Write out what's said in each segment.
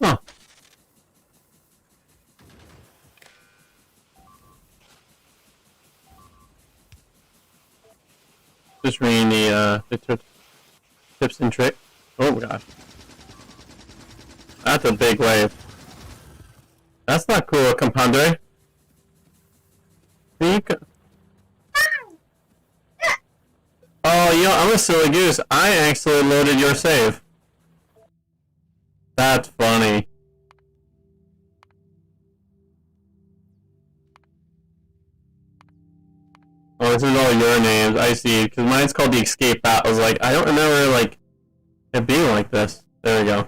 Huh. Just reading the tips and tricks. Oh my gosh. That's a big wave. That's not cool, compadre. Oh, you know, I'm a silly goose. I actually loaded your save. That's funny. Oh, this is all your names. I see. Because mine's called the Escape Out. I was like, I don't remember, like, it being like this. There we go.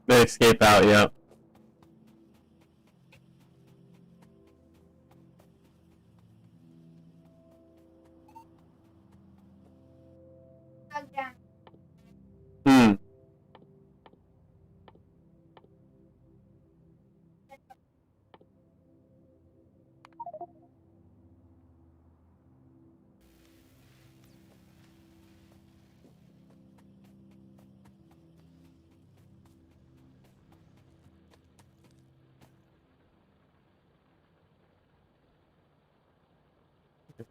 The Escape Out, yep. Hmm.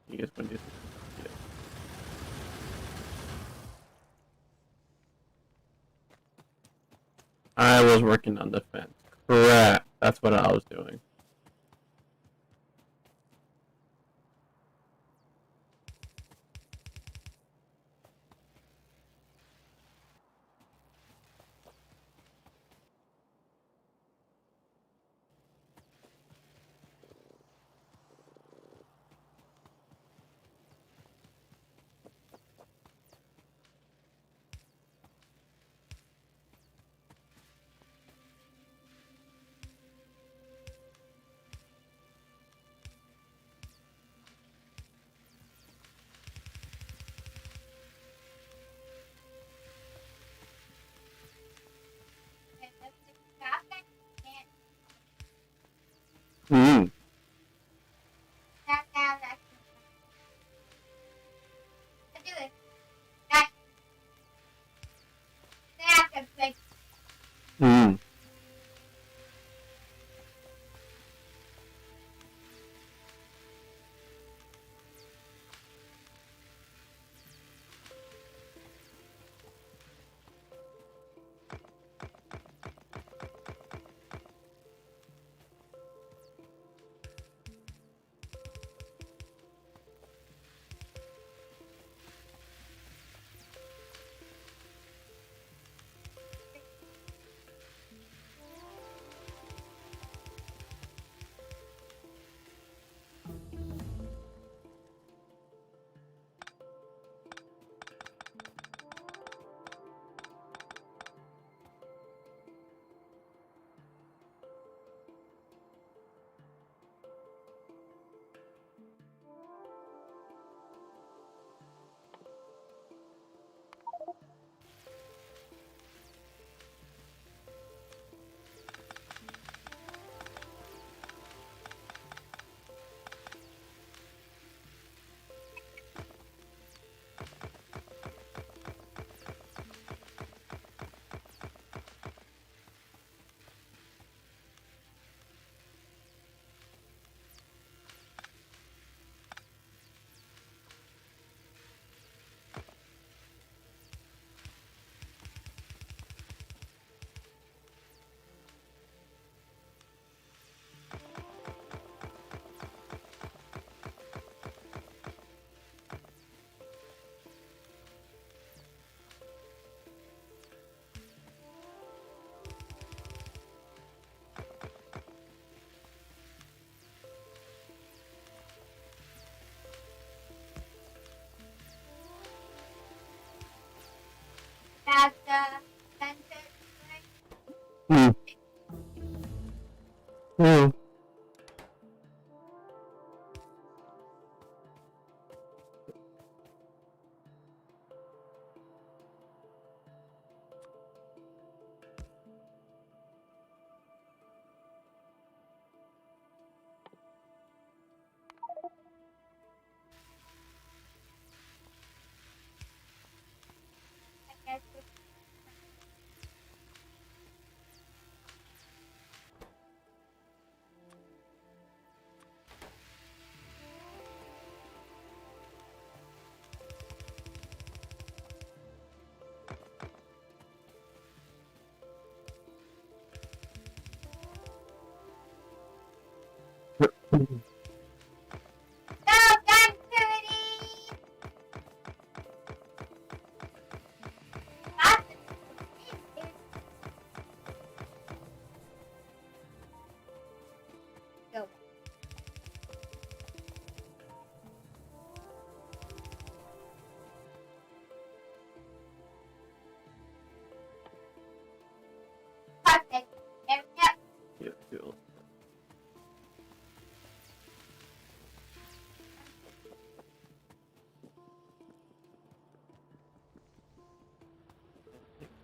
You guys want to do this? I was working on the fence. Correct. That's what I was doing. Hmm. Hmm. Hmm.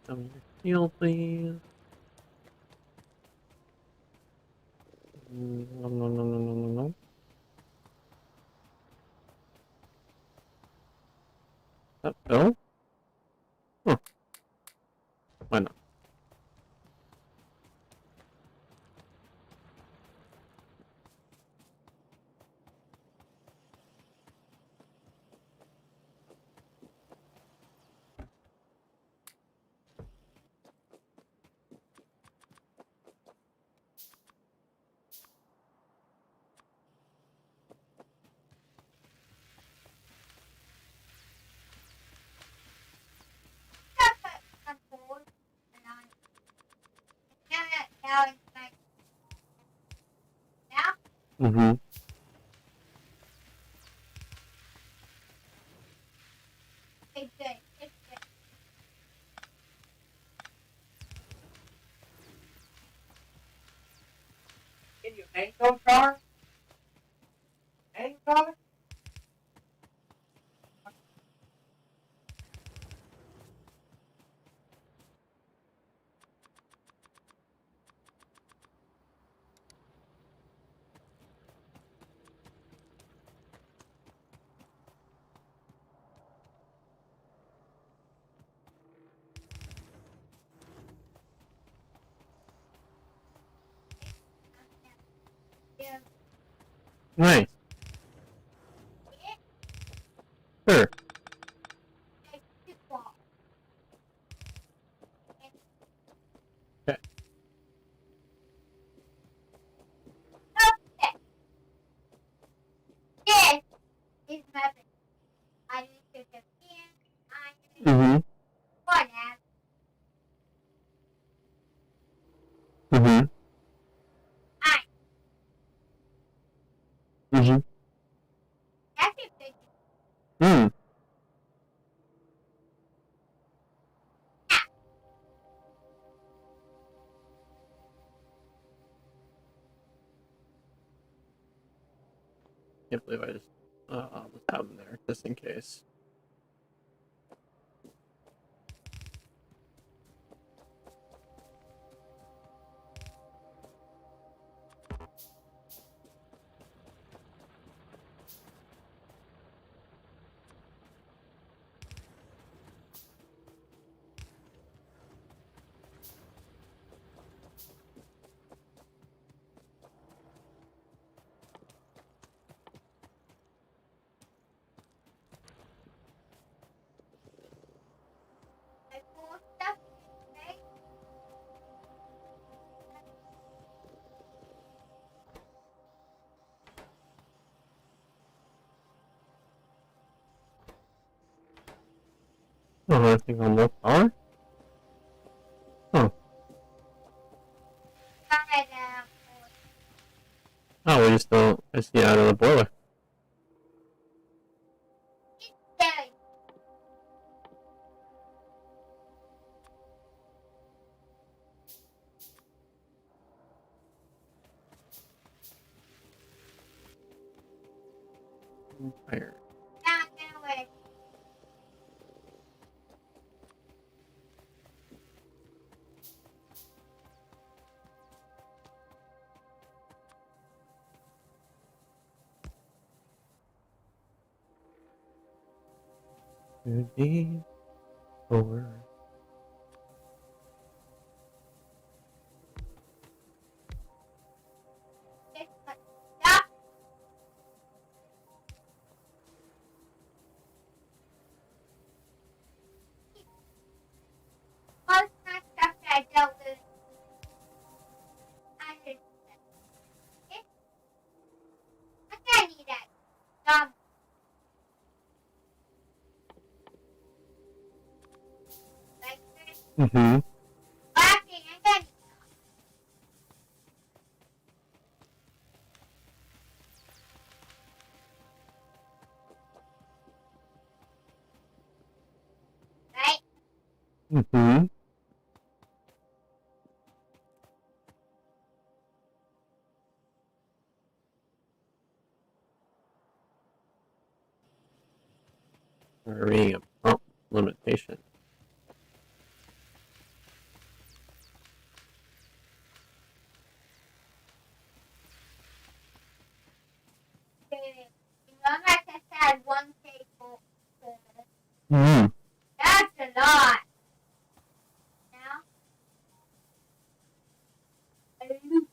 Tell me your heal, please. No, no, no, no, no, no, no. That Bill? Huh. Why not? Mm-hmm. Can you hang those cars? Hang cars? Nice. Sure. Okay. Mm-hmm. Mm-hmm. Mm-hmm. Mm. Can't believe I just I'll just have them there just in case. Oh, I think on more power? Huh. Oh, we just don't I see out of the boiler. Fire. Now get away. Too deep for Stop. Most of my stuff that I dealt with, I didn't. I can't need that. Like this. Mm-hmm. Laughing, I can't. Right? Mm-hmm. Reading a prompt limitation. You know, I just had one table. Mm-hmm. That's a lot. Now, a loop.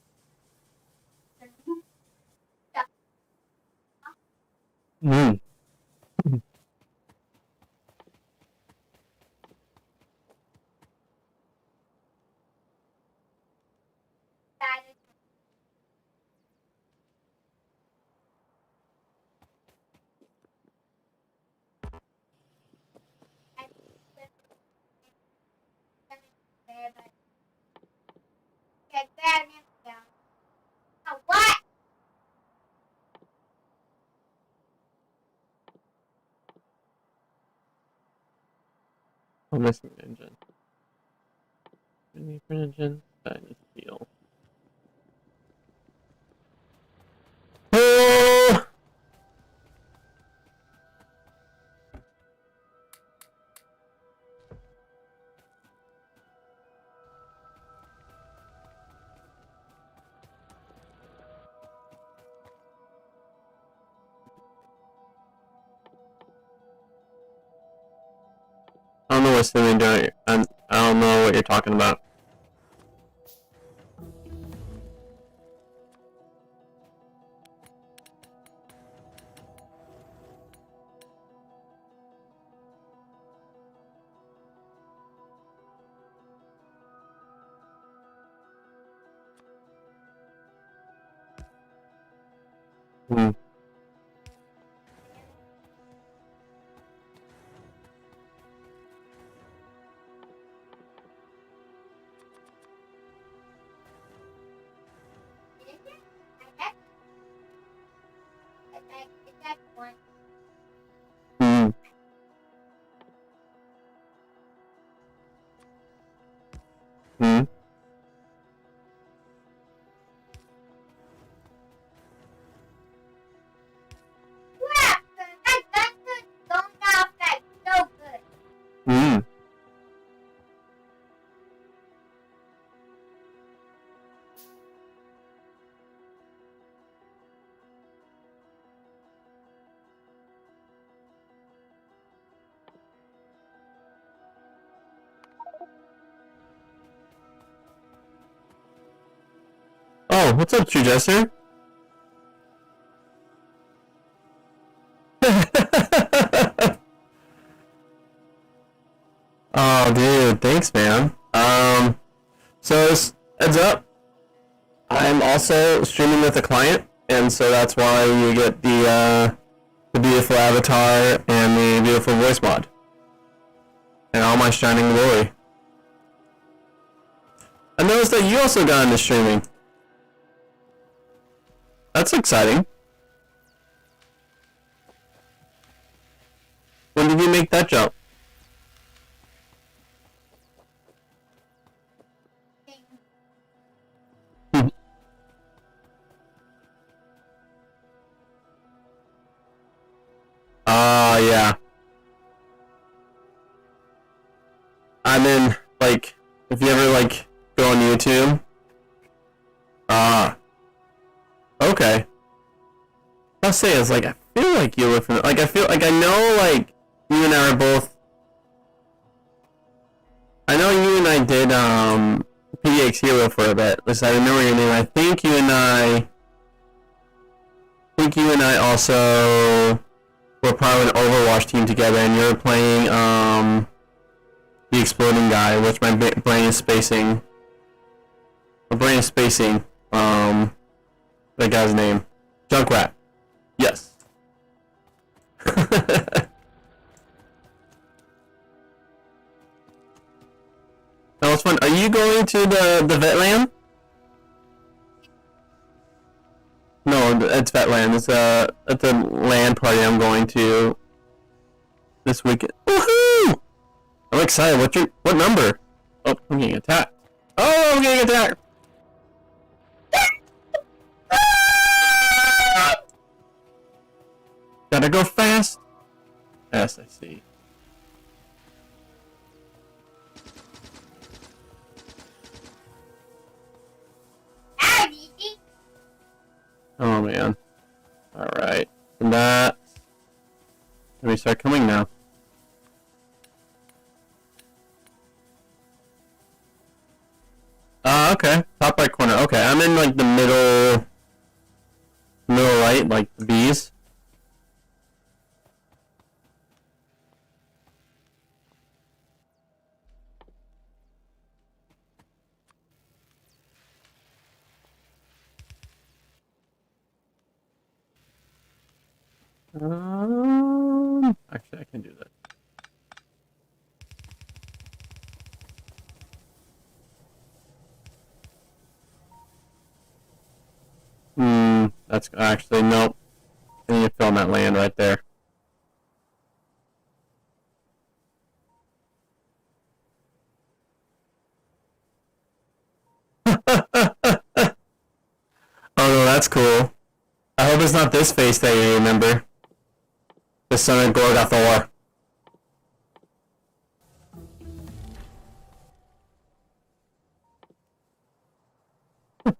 A loop. Mm. That is there, but get that in down. Oh, what? Oh, missing engine. Need for an engine. I need steel. Oh! I don't know what swimming doing. I don't know what you're talking about. Hmm. Is it? That's one. Hmm. Hmm. Crap! That gun could go off like so good. Hmm. Oh, what's up, True Jester? Oh, dude, thanks, man. So heads up, I'm also streaming with a client, and so that's why you get the beautiful avatar and the beautiful voice mod, and all my shining glory. I noticed that you also got into streaming. That's exciting. When did you make that jump? Yeah. I'm in, like, if you ever, like, go on YouTube. Okay. I'll say is, like, I feel like you look from, like, I feel, like, I know, like, you and I are both, I know you and I did, PDX Hero for a bit. Listen, I remember your name. I think you and I also were part of an Overwatch team together, and you were playing, the exploding guy, which my brain is spacing. My brain is spacing, that guy's name. Junkrat. Yes. That was fun. Are you going to the Vetland? No, it's Vetland. It's a land party I'm going to this weekend. Woohoo! I'm excited. What number? Oh, I'm getting attacked. Oh, I'm getting attacked. Gotta go fast. Yes, I see. Howdy. Oh man. Alright. And that. Let me start coming now. Okay. Top right corner. Okay, I'm in like the middle right, like the bees. Actually, I can do that. That's actually, nope. I need to fill in that land right there. Oh no, that's cool. I hope it's not this face that you remember. The son of Gorgothor.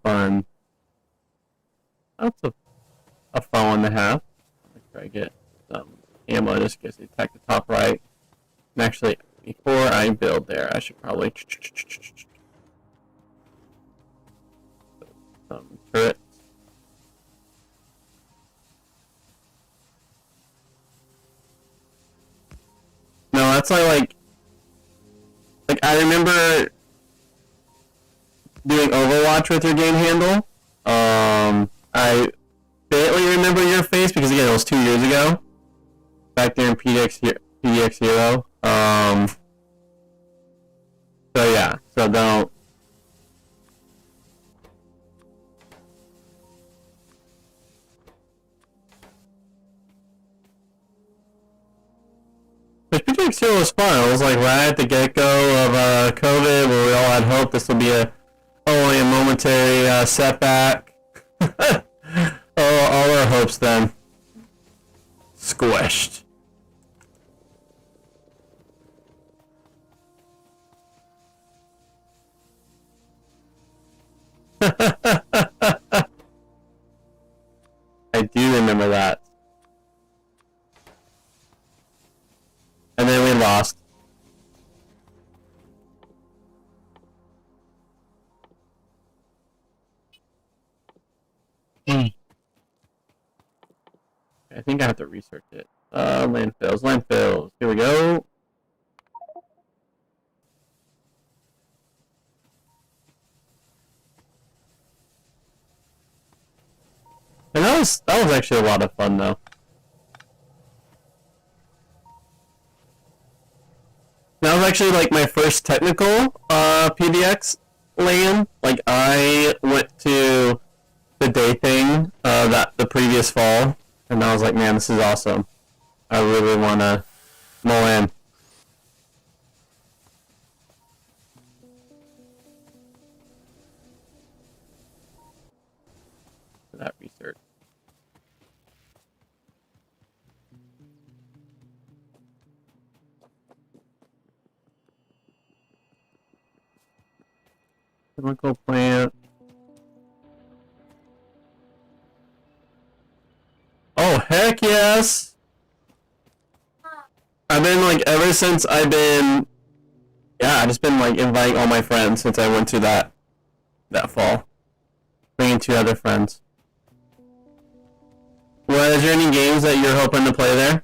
Fun. That's a fun one to have. Make sure I get some ammo just in case they attack the top right. And actually, before I build there, I should probably some turrets. No, that's like I remember doing Overwatch with your game handle. I barely remember your face because again it was 2 years ago. Back there in PDX Hero. So yeah, so don't. But PDX Hero was fun. It was like right at the get-go of COVID, where we all had hope this would be only a momentary setback. Oh, all our hopes then squished. I do remember that. And then we lost. I think I have to research it. Landfills. Here we go. And that was actually a lot of fun though. That was actually like my first technical PDX LAN. Like I went to the day thing the previous fall, and I was like, man, this is awesome. I really wanna mull in. That research. Chemical plant. Oh, heck yes! I've been like, ever since I've been, yeah, I've just been like inviting all my friends since I went to that fall. Bringing 2 other friends. Well, is there any games that you're hoping to play there?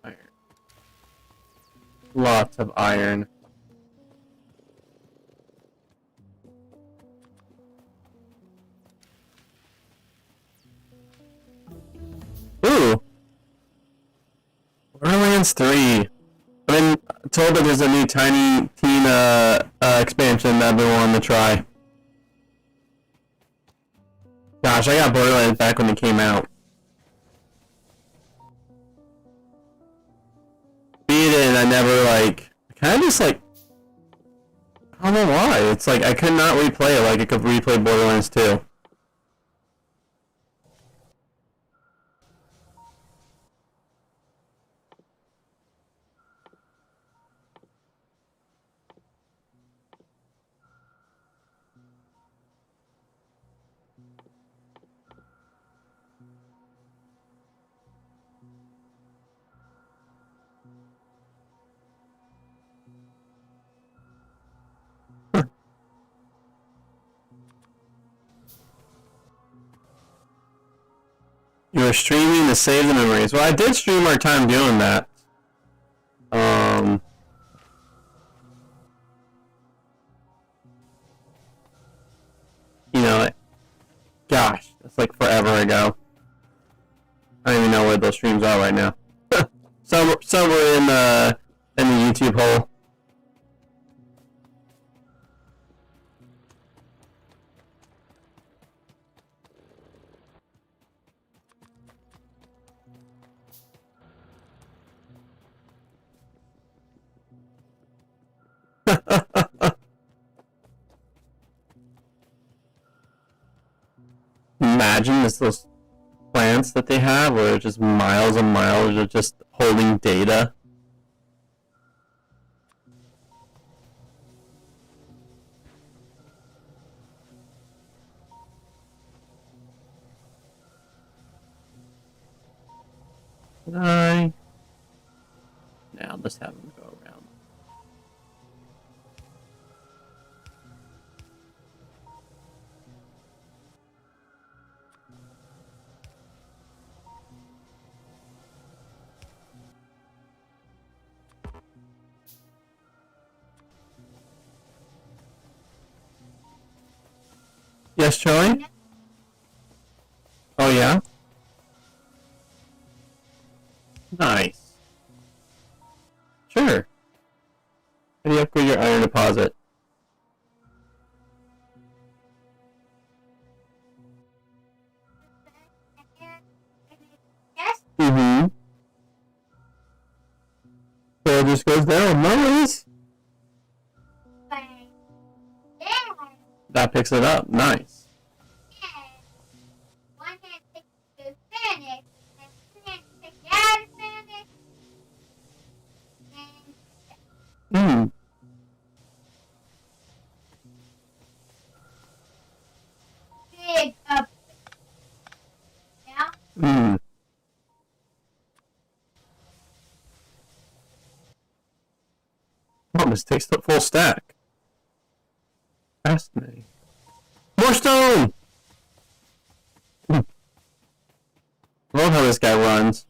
Iron. Lots of iron. Ooh! Borderlands 3. I've been told that there's a new Tiny Tina expansion that I've been wanting to try. Gosh, I got Borderlands back when it came out. Beat it and I never like, kind of just like, I don't know why. It's like I could not replay it like I could replay Borderlands 2. You were streaming to save the memories. Well, I did stream our time doing that. You know, gosh, that's like forever ago. I don't even know where those streams are right now. Somewhere in the YouTube hole. Imagine those plants that they have where it's just miles and miles of just holding data. Now let's have them go around. Yes, Charlie? Oh, yeah? Nice. Sure. How do you upgrade your iron deposit? Yes, Mm-hmm. So it just goes down. Nice. but yeah, That picks it up. Nice. yeah. One hand takes to finish, and two hands take out of finish, and Hmm. big up. Yeah, Hmm. Oh, this takes the full stack. Fascinating. More stone! Hmm. Love how this guy runs.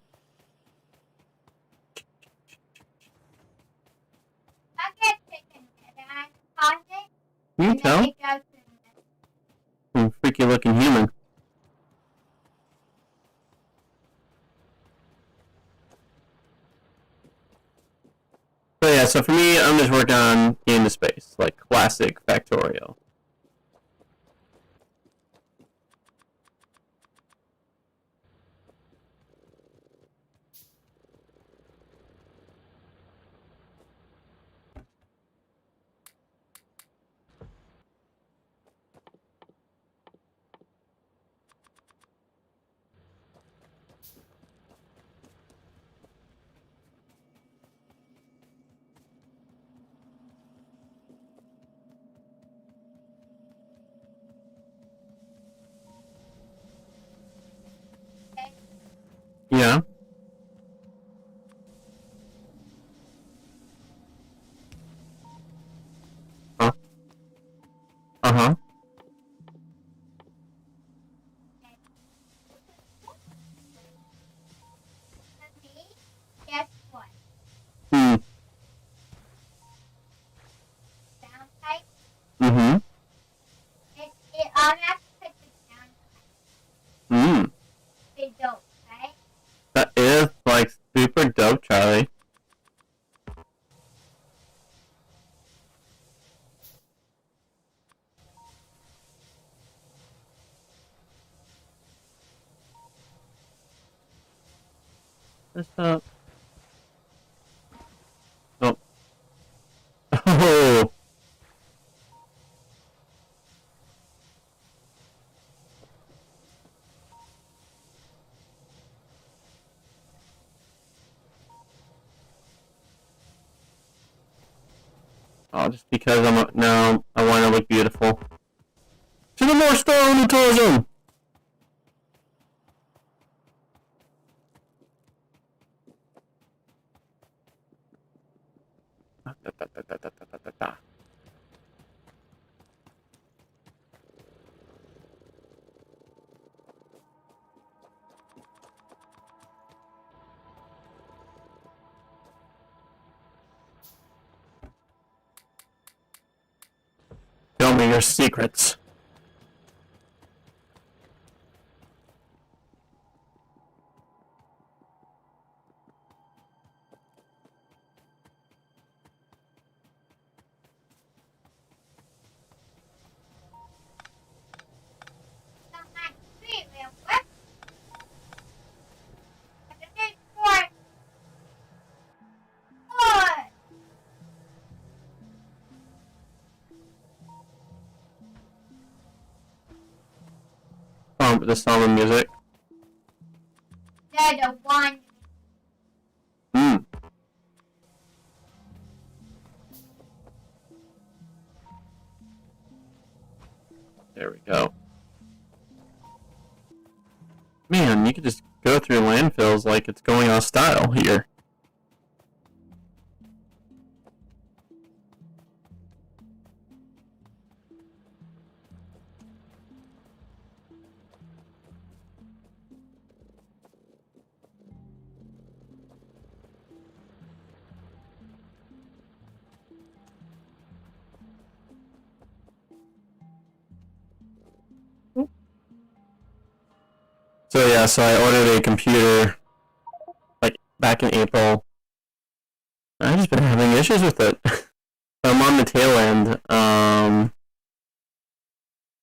I get chicken and I pause it, Can you and then tell? it goes to the next. Freaky looking human. So yeah, so for me, I'm just working on Game to Space, like classic Factorio. Uh-huh. Me, guess what? Hmm. Sound type. Mm-hmm. It automatically puts the sound type. Mm. They don't, right? That is, like, super dope, Charlie. What's up? Oh. Oh! Oh, just because no, I want to look beautiful. To the North Star Ornithism! Tell me your secrets. Come on, street real quick. I can do sport. Sport. The sound of music. They're the one. Hmm. There we go. Man, you could just go through landfills like it's going out of style here. So yeah, so I ordered a computer like back in April. I've just been having issues with it. I'm on the tail end.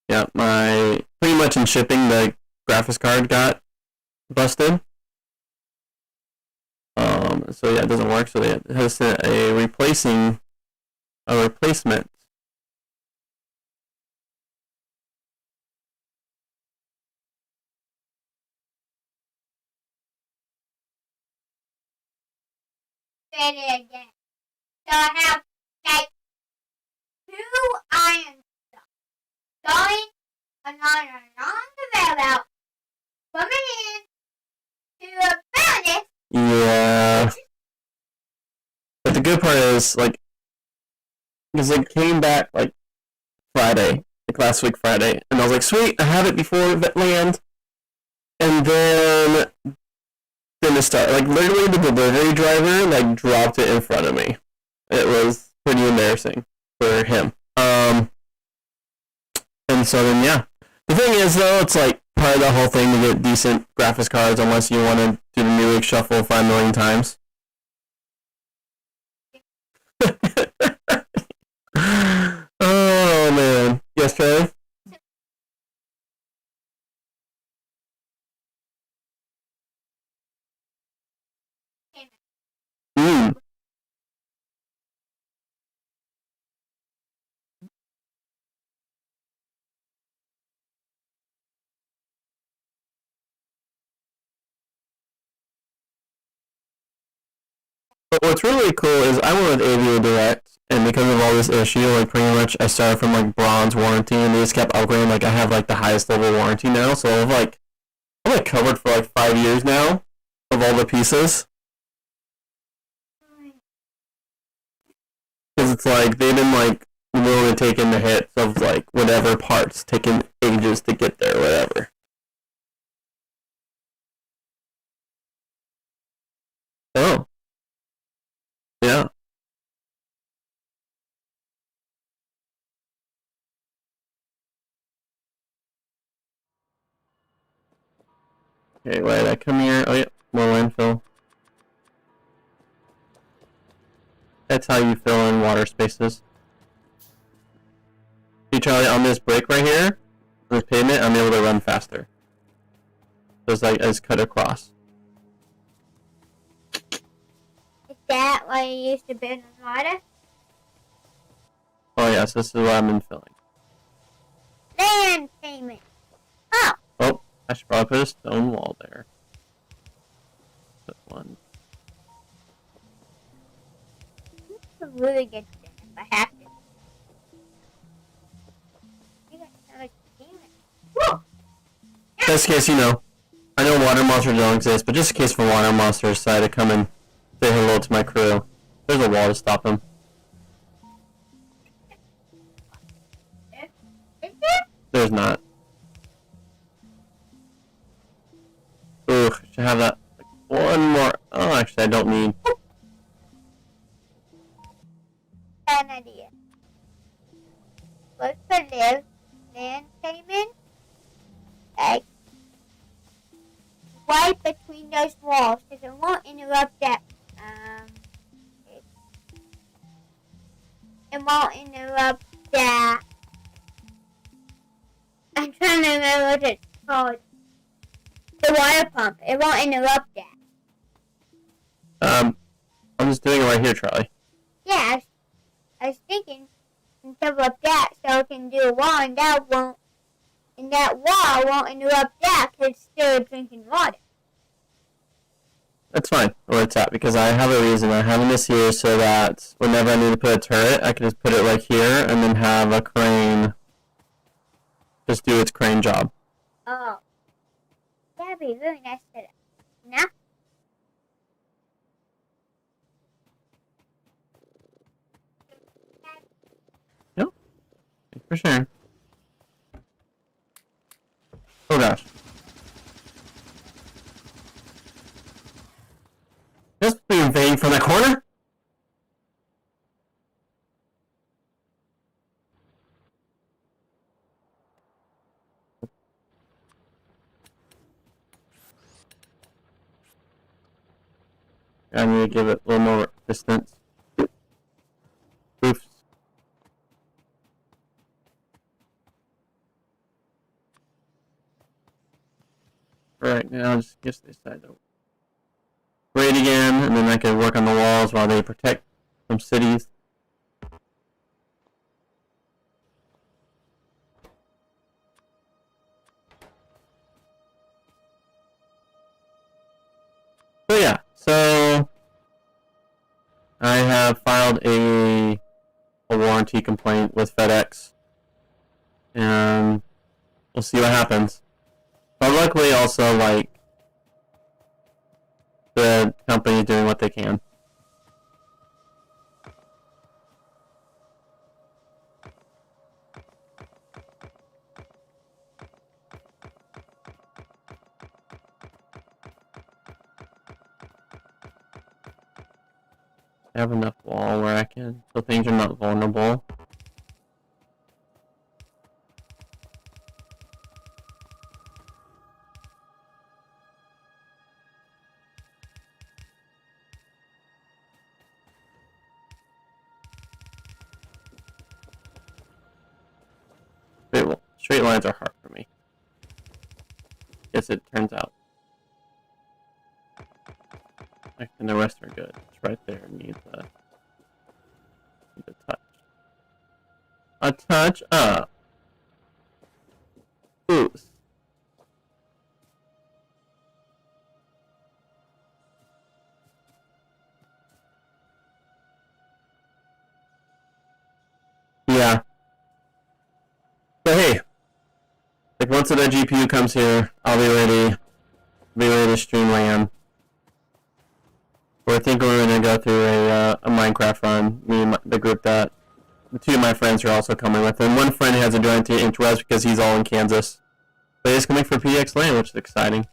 Yeah, my pretty much in shipping the graphics card got busted. So yeah, it doesn't work. So it has a replacement. Say it again. So I have like 2 iron stuff going along the railroad, coming in to a furnace. Yeah. But the good part is like, because it came back like Friday, like last week Friday, and I was like, sweet, I have it before it land. And then it started, like literally the delivery driver like dropped it in front of me. It was pretty embarrassing for him. And so then yeah, the thing is though, it's like part of the whole thing to get decent graphics cards, unless you want to do the Newegg shuffle 5 million times. Oh man, yes, Charlie. Mm. But what's really cool is I went with AVO Direct, and because of all this issue, like pretty much I started from like bronze warranty, and they just kept upgrading. Like I have like the highest level warranty now, so I'm like covered for like 5 years now of all the pieces. Because it's like they've been like I'm willing to take in the hits of like whatever parts taking ages to get there, whatever. Oh. Yeah. Okay, wait, I come here. Oh, yeah, more landfill. That's how you fill in water spaces. See, Charlie, on this break right here, on this pavement, I'm able to run faster. So it's like, it's cut across. Is that why you used to build on water? Oh, yes, this is what I'm infilling. Land payment. Oh, Oh, I should probably put a stone wall there. Put one. that's a really good thing if I have to. You got so much payment. Whoa! Just in case, you know, I know water monsters don't exist, but just in case for water monsters decide to come and say hello to my crew, there's a wall to stop them. Is there? There's not. Ooh, I should have that. Like, one more. Oh, actually, I don't need. An idea. What's the land payment? Like, right between those walls, because it won't interrupt that. It won't interrupt that. I'm trying to remember what it's called. The water pump. It won't interrupt that. I'm just doing it right here, Charlie. Yeah, I was thinking interrupt that so it can do a wall, and that won't. And that wall won't interrupt that because it's still drinking water. That's fine where it's at because I have a reason. I'm having this here so that whenever I need to put a turret, I can just put it right here and then have a crane just do its crane job. Oh. That'd be really nice to no? Yep. Thanks for sharing. Oh gosh. Just be invading from that corner? I need to give it a little more distance. Oops. Right now, just guess they decide to raid again, and then I can work on the walls while they protect some cities. So yeah, so I have filed a warranty complaint with FedEx, and we'll see what happens. But luckily, also like the company doing what they can. I have enough wall where I can, so things are not vulnerable. Straight lines are hard for me. Yes, it turns out. And the rest are good. It's right there. Needs a touch. A touch up. Boost. Yeah. But hey, like once the GPU comes here, I'll be ready. Be ready to stream LAN. I think we're gonna go through a Minecraft run. Me and the group that two of my friends are also coming with him. One friend hasn't joined to interwebs because he's all in Kansas. But he's coming for PX LAN, which is exciting.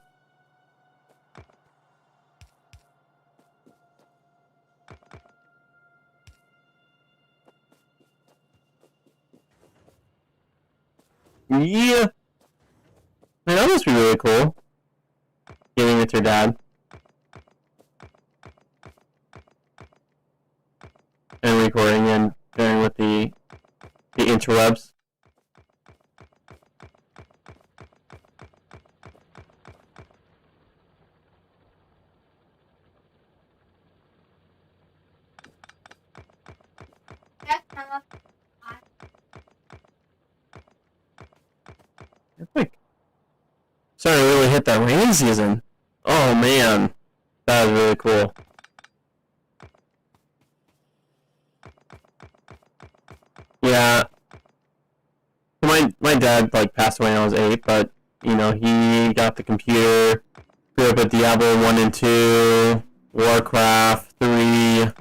Yeah. Man, that must be really cool. Gaming with your dad. And recording and sharing with the interwebs. That's kind of It's like starting to really hit that rain season. Oh man, that was really cool. Yeah, my dad like passed away when I was 8, but you know he got the computer, grew up with Diablo 1 and 2, Warcraft 3. Well,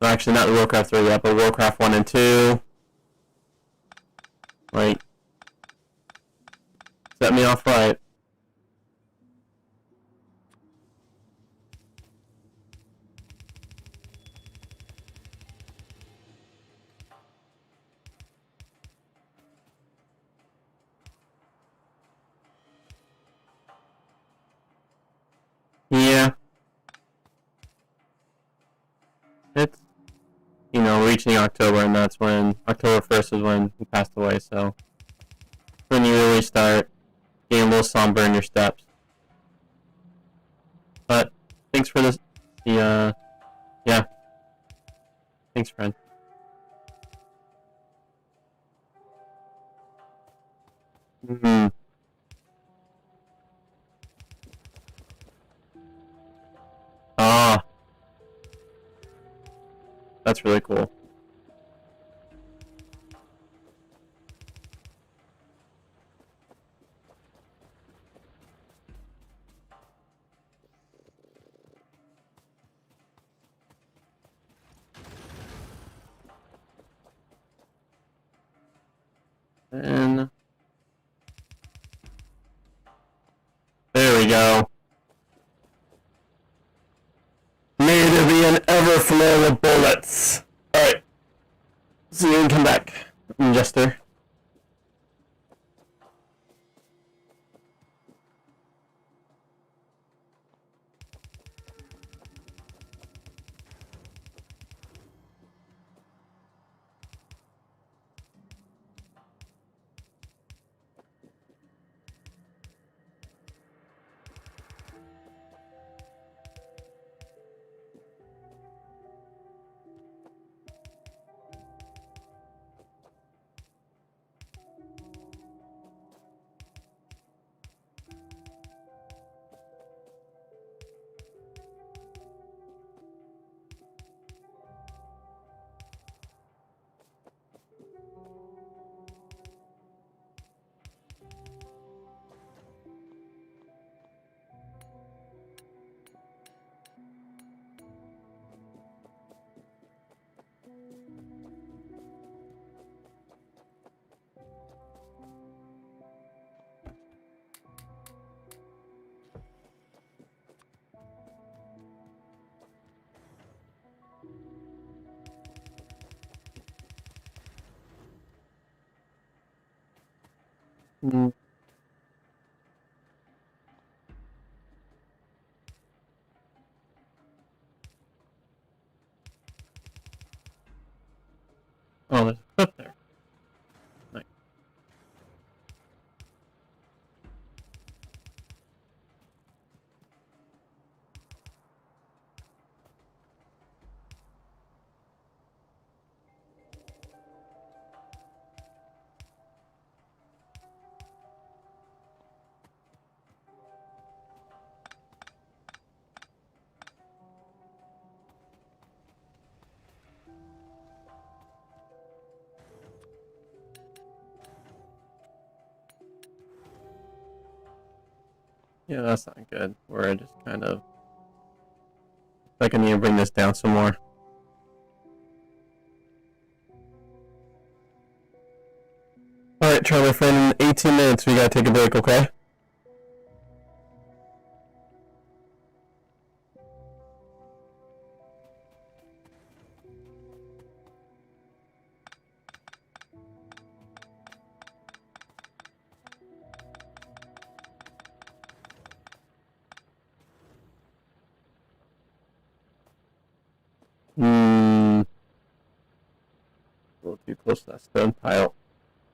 actually, not Warcraft 3 yet, but Warcraft 1 and 2. Like, set me off right. Yeah. It's, you know, reaching October, and that's when, October 1st is when he passed away, so when you really start getting a little somber in your steps. But, thanks for this, yeah. Thanks, friend. Hmm. Ah. That's really cool. And there we go. May there be an overflow of bullets. Alright. See you and come back, Jester. Mm. Oh, there's a clip there. Nice. Yeah, that's not good. Where I just kind of... like I need to bring this down some more. try my friend in 18 minutes. We gotta take a break, okay? A little too close to that stone pile.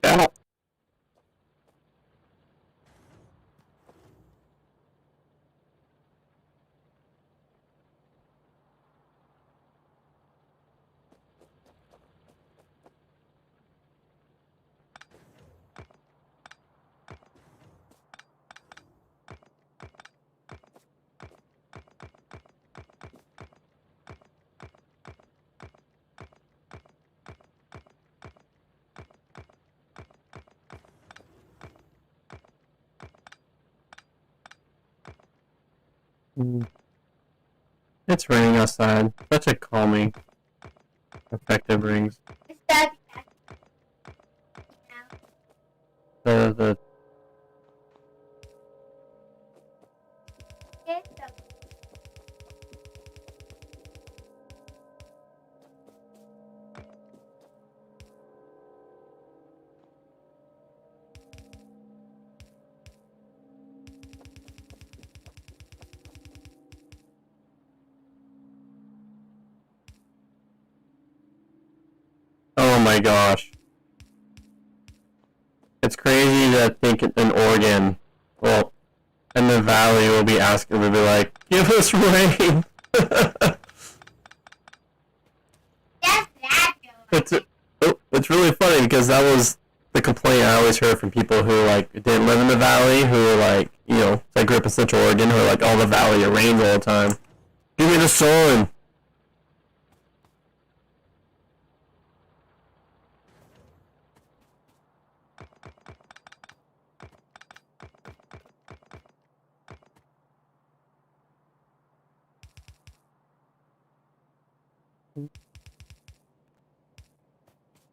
Ow! It's raining outside. Such a calming effect it brings. It's dark now. The Yes, so oh my gosh. It's crazy to think in Oregon, well, in the valley will be asking, will be like, give us rain! that's that though. It's really funny because that was the complaint I always heard from people who like didn't live in the valley, who were like, you know, they grew up in Central Oregon, who are like, oh, the valley, it rains all the time. Give me the sun!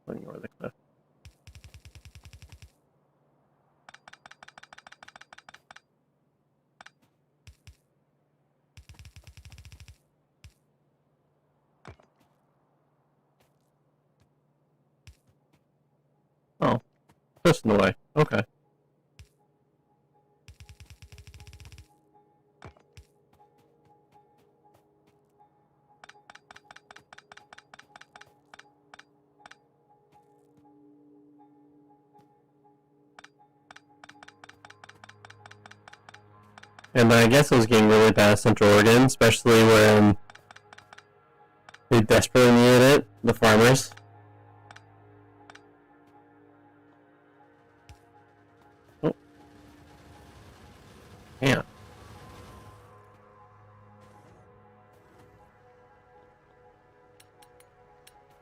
Ignore the cliff. Oh, just in the way. Okay. And I guess it was getting really bad in Central Oregon, especially when they desperately needed it, the farmers. Oh. Yeah.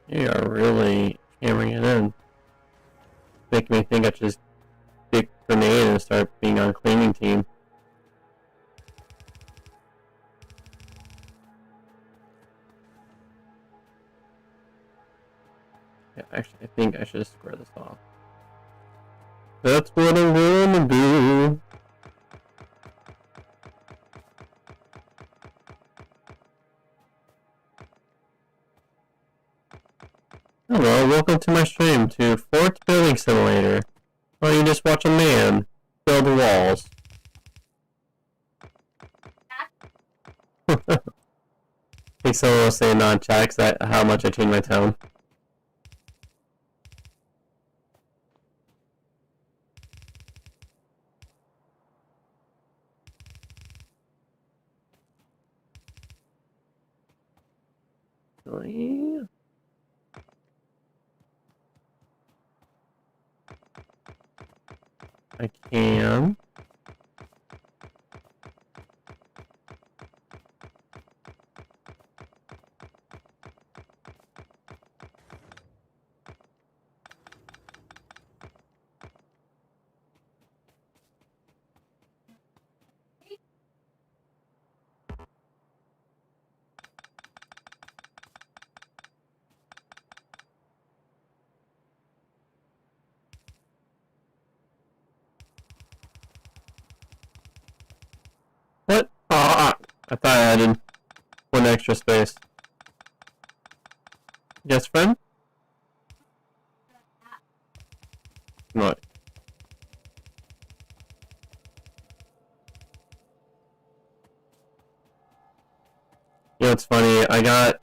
You are really hammering it in. Making me think I should just pick grenade and start being on cleaning team. Yeah, actually, I think I should square this off. That's what I'm gonna do. Hello, welcome to my stream to Fort Building Simulator. Well, you just watch a man build walls. I think someone was saying non-chat that how much I changed my tone. Oh, yeah. I can. I thought I added one extra space. Yes, friend? What? You know, it's funny. I got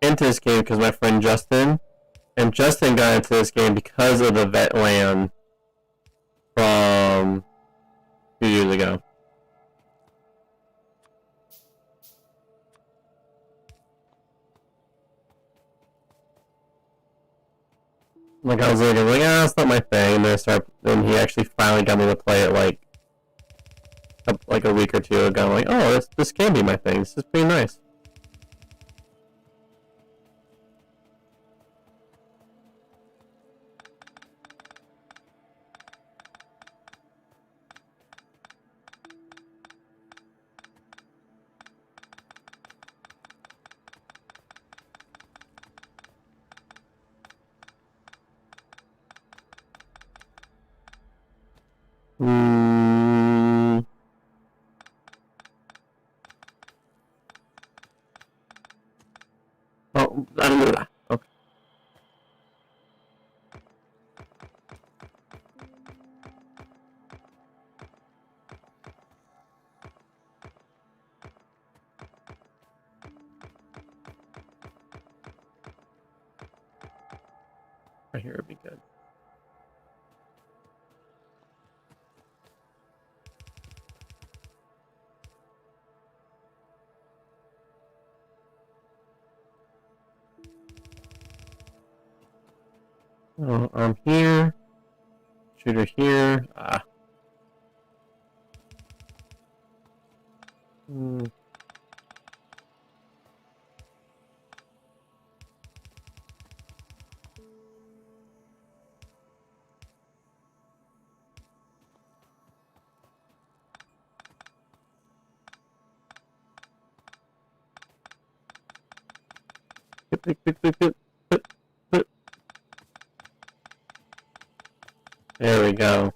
into this game because my friend Justin, and Justin got into this game because of the vet land from 2 years ago. Like I was like, it's not my thing. And then he actually finally got me to play it like a week or two ago. I'm like, oh, this can be my thing. This is pretty nice. Hmm. Oh, I don't know that. Okay. Right here would be good. Oh, I'm here. Shooter here. Ah. Hmm. There we go.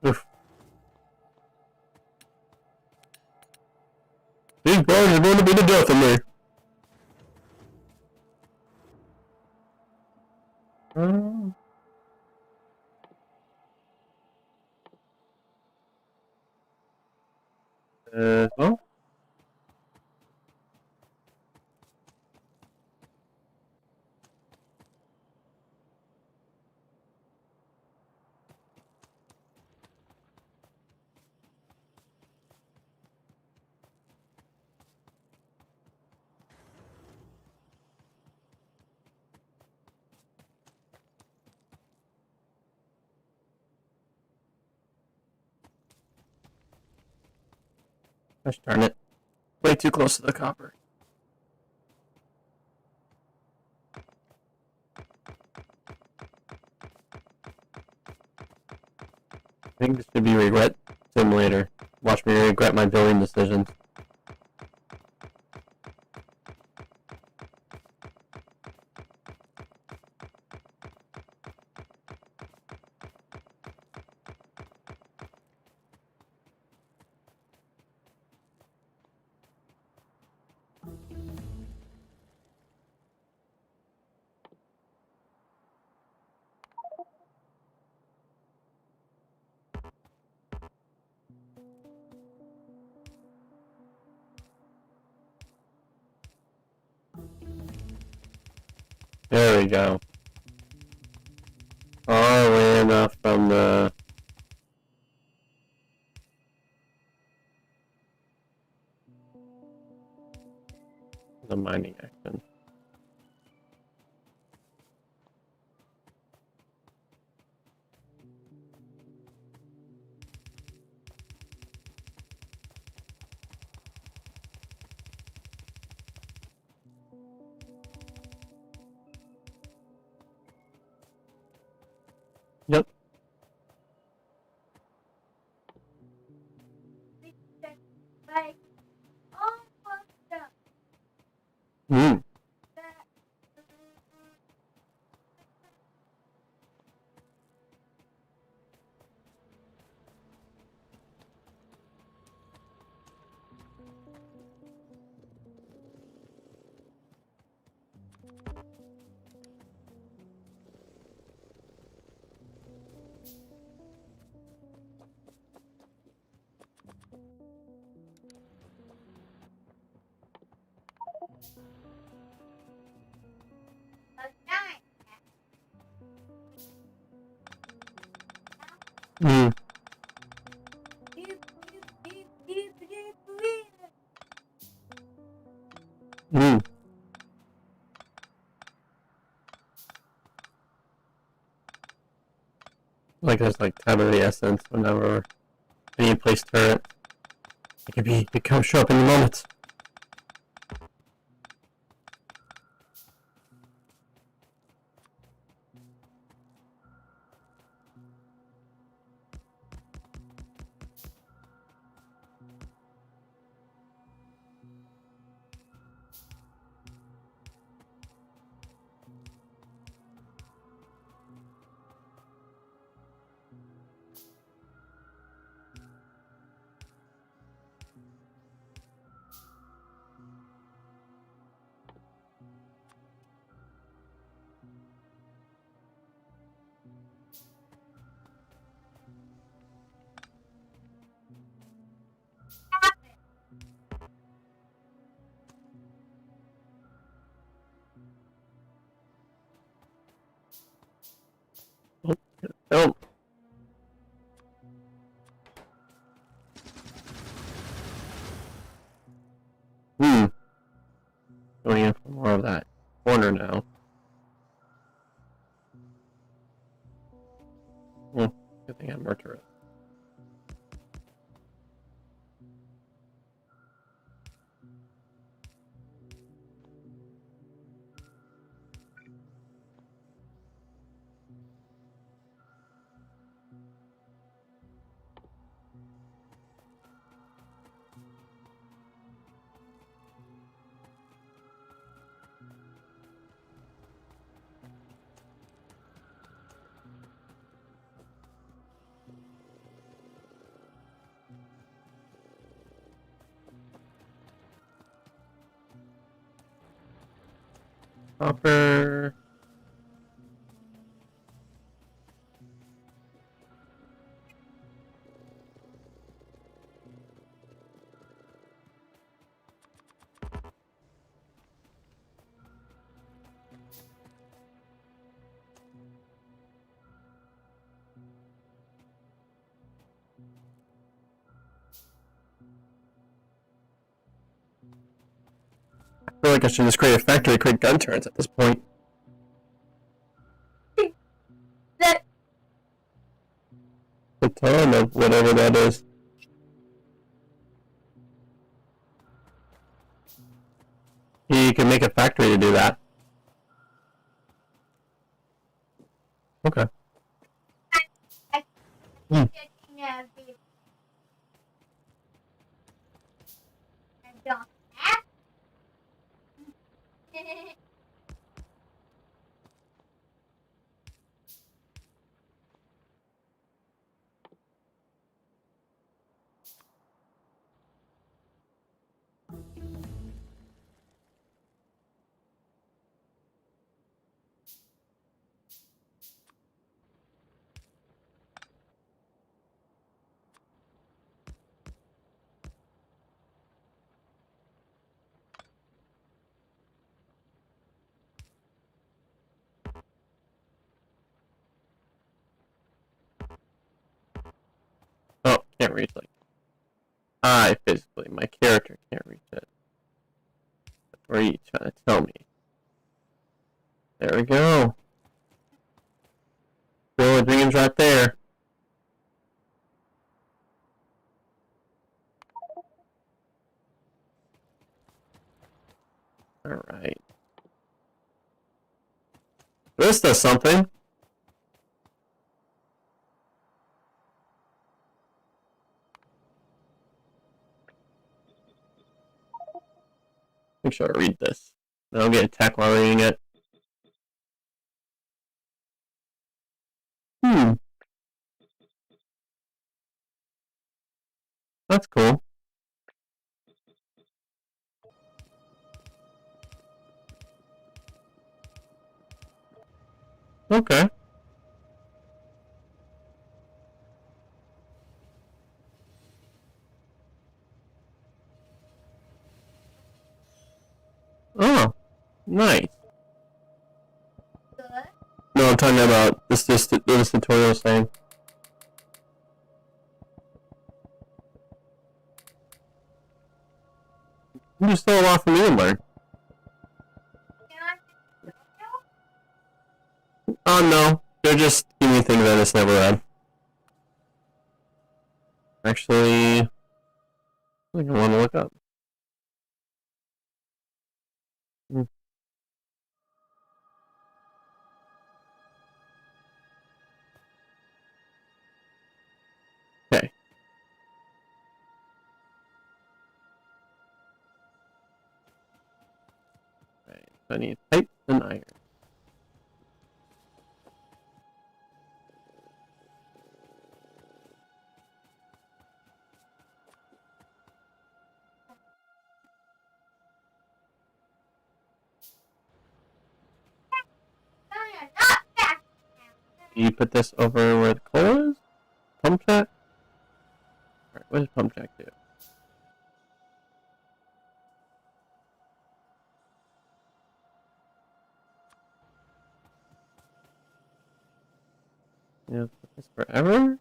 Oof. These bars are going to be the death of me. Um, well. Gosh darn it. Way too close to the copper. I think this should be regret simulator. Watch me regret my building decisions. There we go. Far away enough from the mining action. Yep. Like, almost done. Mm. That Hmm. Hmm. Like there's like time of the essence whenever any place turret. It could come show up any moment. Oh. Hmm. Going in for more of that corner now. Good thing I have more turret. Hopper. I feel like I should just create a factory, create gun turrets at this point. That A ton of whatever that is. You can make a factory to do that. Okay. Hmm. I don't have. Oh, can't reach like I physically, my character can't reach it. What are you trying to tell me? There we go. Fill dreams right there. Alright. This does something. Make sure I read this. I don't get attacked while reading it. That's cool. Okay. Oh, nice. Good. No, I'm talking about this tutorial saying. There's still a lot for me to learn. Oh no, they're just giving me things I just never read. Actually, I think I want to look up. Okay. Right. I need pipe and iron. Not fast. You put this over where the coal is? Pump jack? Alright, what does pump jack do? Yeah, put this forever?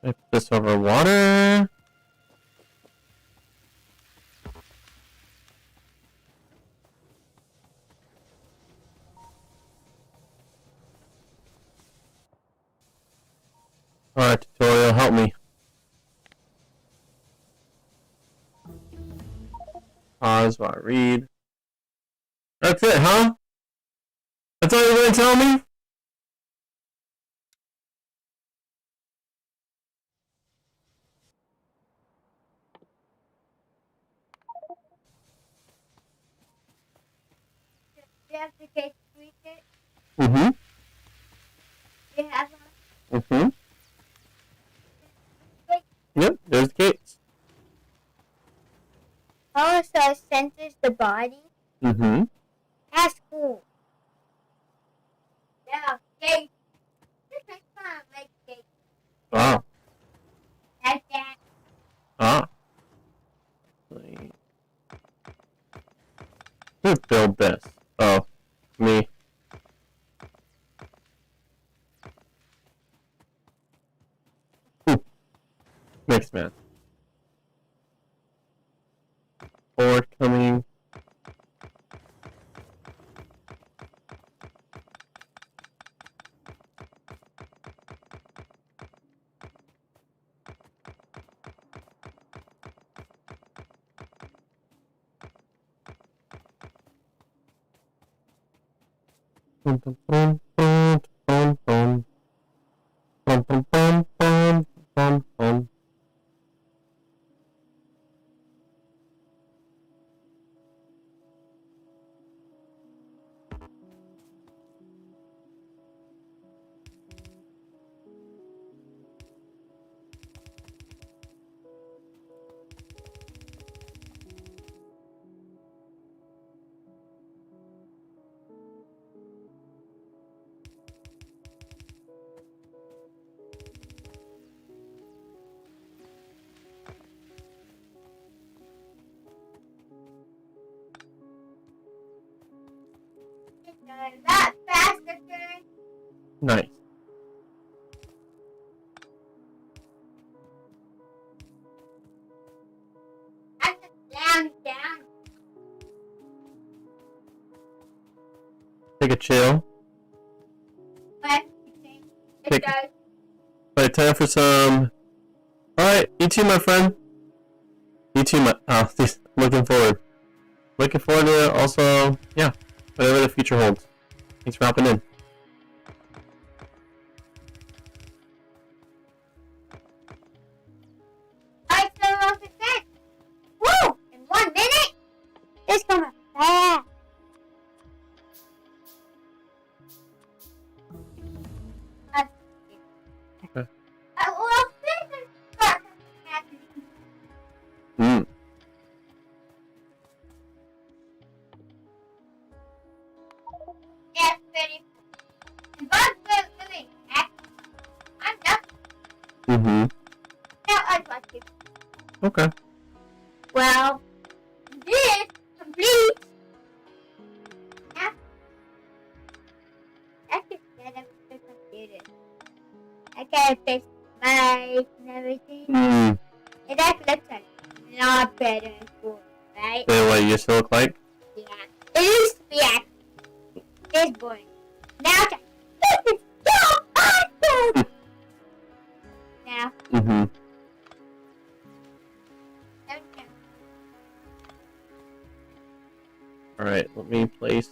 I put this over water. Alright, tutorial, help me. Pause while I read. That's it, huh? That's all you're gonna tell me? You have to take it. Mm-hmm. You have one. Mm-hmm. Yep, there's the gates. Oh, so it senses the body? Mm-hmm. That's cool. Yeah, gate. This is fun, like gate. Ah. Like that. Ah. Who build this? Oh, me. Makes man. Forward coming. Bum, bum, bum, bum, bum, bum. Bum, bum, bum, bum, bum, bum. That faster turn. Nice. I just down. Take a chill. But it Take- does. Alright, time for some. Alright, you too, my friend. You too, my. Oh, looking forward. Looking forward to it. Also, yeah, whatever the future holds. Thanks for hopping in. I still lost it then. Woo! In 1 minute? It's coming fast. Okay. Well, this is happening. Mm. That's pretty cool. But really, I'm done. Mm-hmm. Now I watch it. Okay. Well, this complete. Now, I can set up the computer. I can fix the mic and everything. Mm. It actually looks a lot better and cool, right? So what you used to look like? Yeah. It used to be actually this boring. Now it's like, this is so awesome! Now, Mm-hmm. okay. Alright, let me place.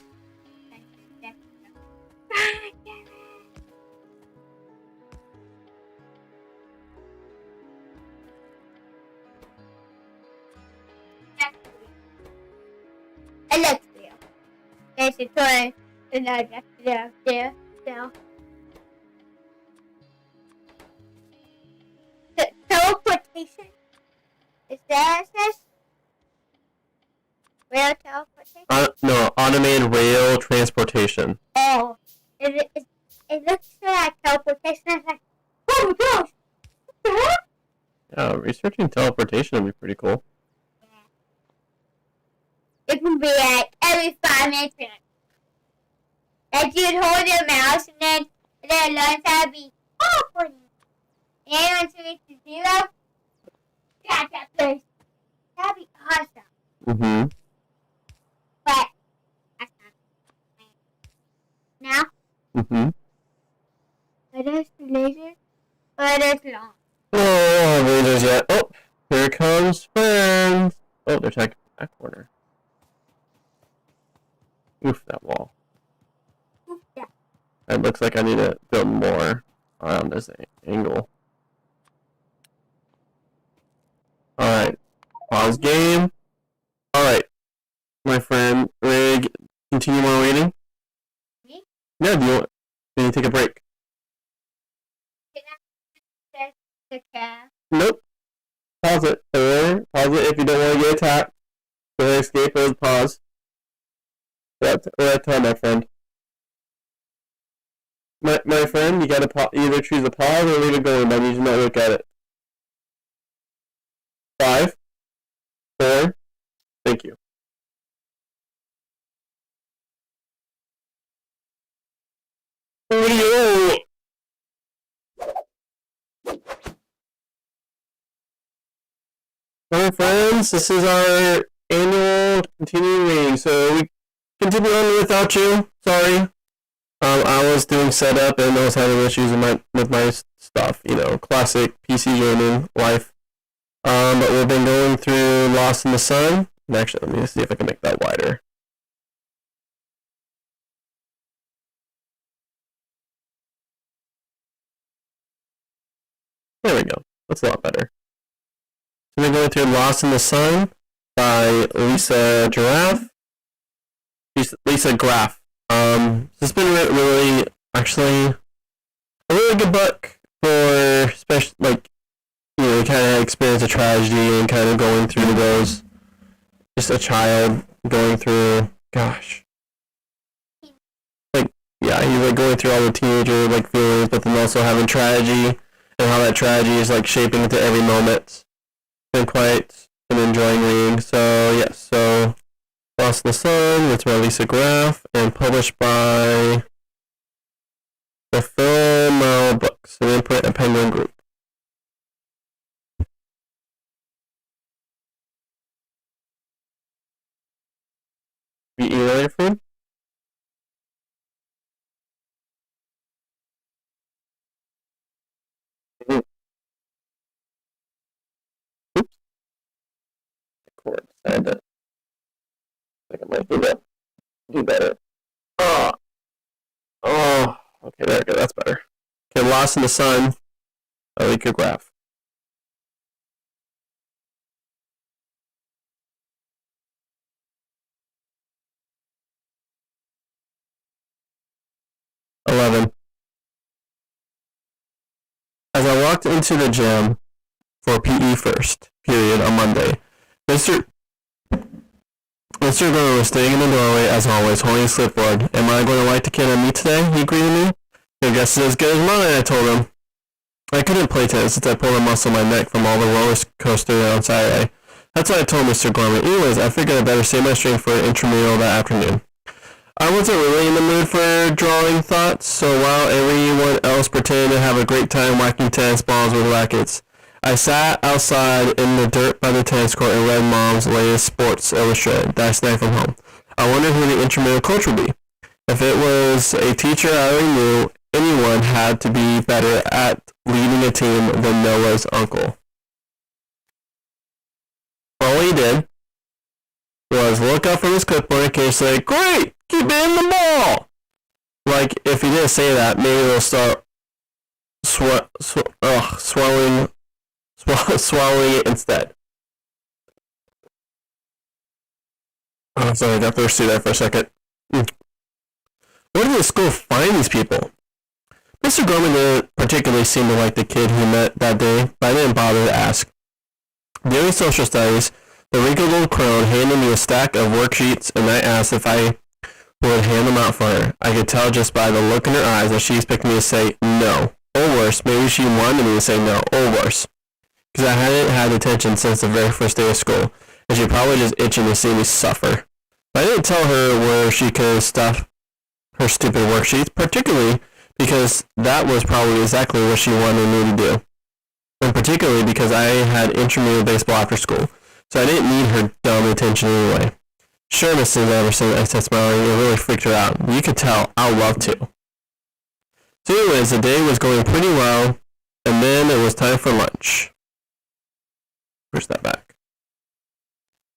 It looks real. There's a toy and I up there. So teleportation. Is that it says? Real teleportation? No, automated rail transportation. Oh. It looks like teleportation. It's like, oh my gosh! What the heck? Yeah, researching teleportation would be pretty cool. It can be like every 5 minutes. Like you'd hold your mouse and then it learns how to be teleporting. And then once it reaches 0, got that place. That'd be awesome. Mm-hmm. But that's not now. Mm-hmm. It is laser, but it's long. Oh, lasers yet. Oh, here comes friends. Oh, they're attacking that corner. Oof, that wall. Yeah. It looks like I need to build more around this angle. Alright. Pause game. Alright. My friend, Rig, continue more waiting? Me? Yeah, do you take a break? Can I access the cat? Nope. Pause it. Or pause it if you don't want to get attacked. Go ahead, escape or pause. What time, my friend? My friend, you gotta either choose a pause or leave it going, but I need you to not look at it. 5, 4, thank you. Audio! Alright friends, this is our annual continuing reading, so we continue on without you, sorry. I was doing setup and I was having issues with my stuff, you know, classic PC gaming life. But we've been going through Lost in the Sun. And actually, let me see if I can make that wider. There we go. That's a lot better. So we're going through Lost in the Sun by Lisa Giraffe. Lisa Graff. This has been really, actually, a really good book for special, like, you know, kind of experience a tragedy and kind of going through those. Just a child going through, gosh. Like, yeah, he's like going through all the teenager like feelings, but then also having tragedy and how that tragedy is like shaping into every moment. Been quite an enjoying reading. So yes, so Lost in the Sun, written by Lisa Graff and published by the Phil Books, and then put a Penguin Group. You eating all your food? Mm-hmm. Oops. The cord decided to. I think I might do better. Oh, oh, okay, there we go. That's better. Okay, Lost in the Sun by Lisa Graff. As I walked into the gym for PE first period on Monday, Mr. Gorman was staying in the doorway as always, holding his clipboard. Am I going to light the kid on me today? He greeted me. Your guess is as good as mine, I told him. I couldn't play tennis since I pulled a muscle in my neck from all the roller coaster on Saturday. That's what I told Mr. Gorman. Anyways, I figured I better save my strength for an intramural that afternoon. I wasn't really in the mood for drawing thoughts, so while everyone else pretended to have a great time whacking tennis balls with rackets, I sat outside in the dirt by the tennis court and read Mom's latest Sports Illustrated that I snagged from home. I wondered who the intramural coach would be. If it was a teacher I already knew, anyone had to be better at leading a team than Noah's uncle. All he did was look up from his clipboard and say, "Great, keep hitting the ball." Like, if he didn't say that, maybe they'll start swallowing it instead. Oh, sorry, I got thirsty there for a second. Where did the school find these people? Mr. Gorman didn't particularly seem to like the kid he met that day, but I didn't bother to ask. During social studies, the wrinkled old crone handed me a stack of worksheets, and I asked if I would hand them out for her. I could tell just by the look in her eyes that she expected me to say no, or worse, maybe she wanted me to say no, or worse. Because I hadn't had attention since the very first day of school, and she probably just itching to see me suffer. But I didn't tell her where she could stuff her stupid worksheets, particularly because that was probably exactly what she wanted me to do. And particularly because I had intramural baseball after school, so I didn't need her dumb attention anyway. Sure, Mrs. Anderson, I said smiling, it really freaked her out. You could tell, I'd love to. So anyways, the day was going pretty well, and then it was time for lunch. Push that back.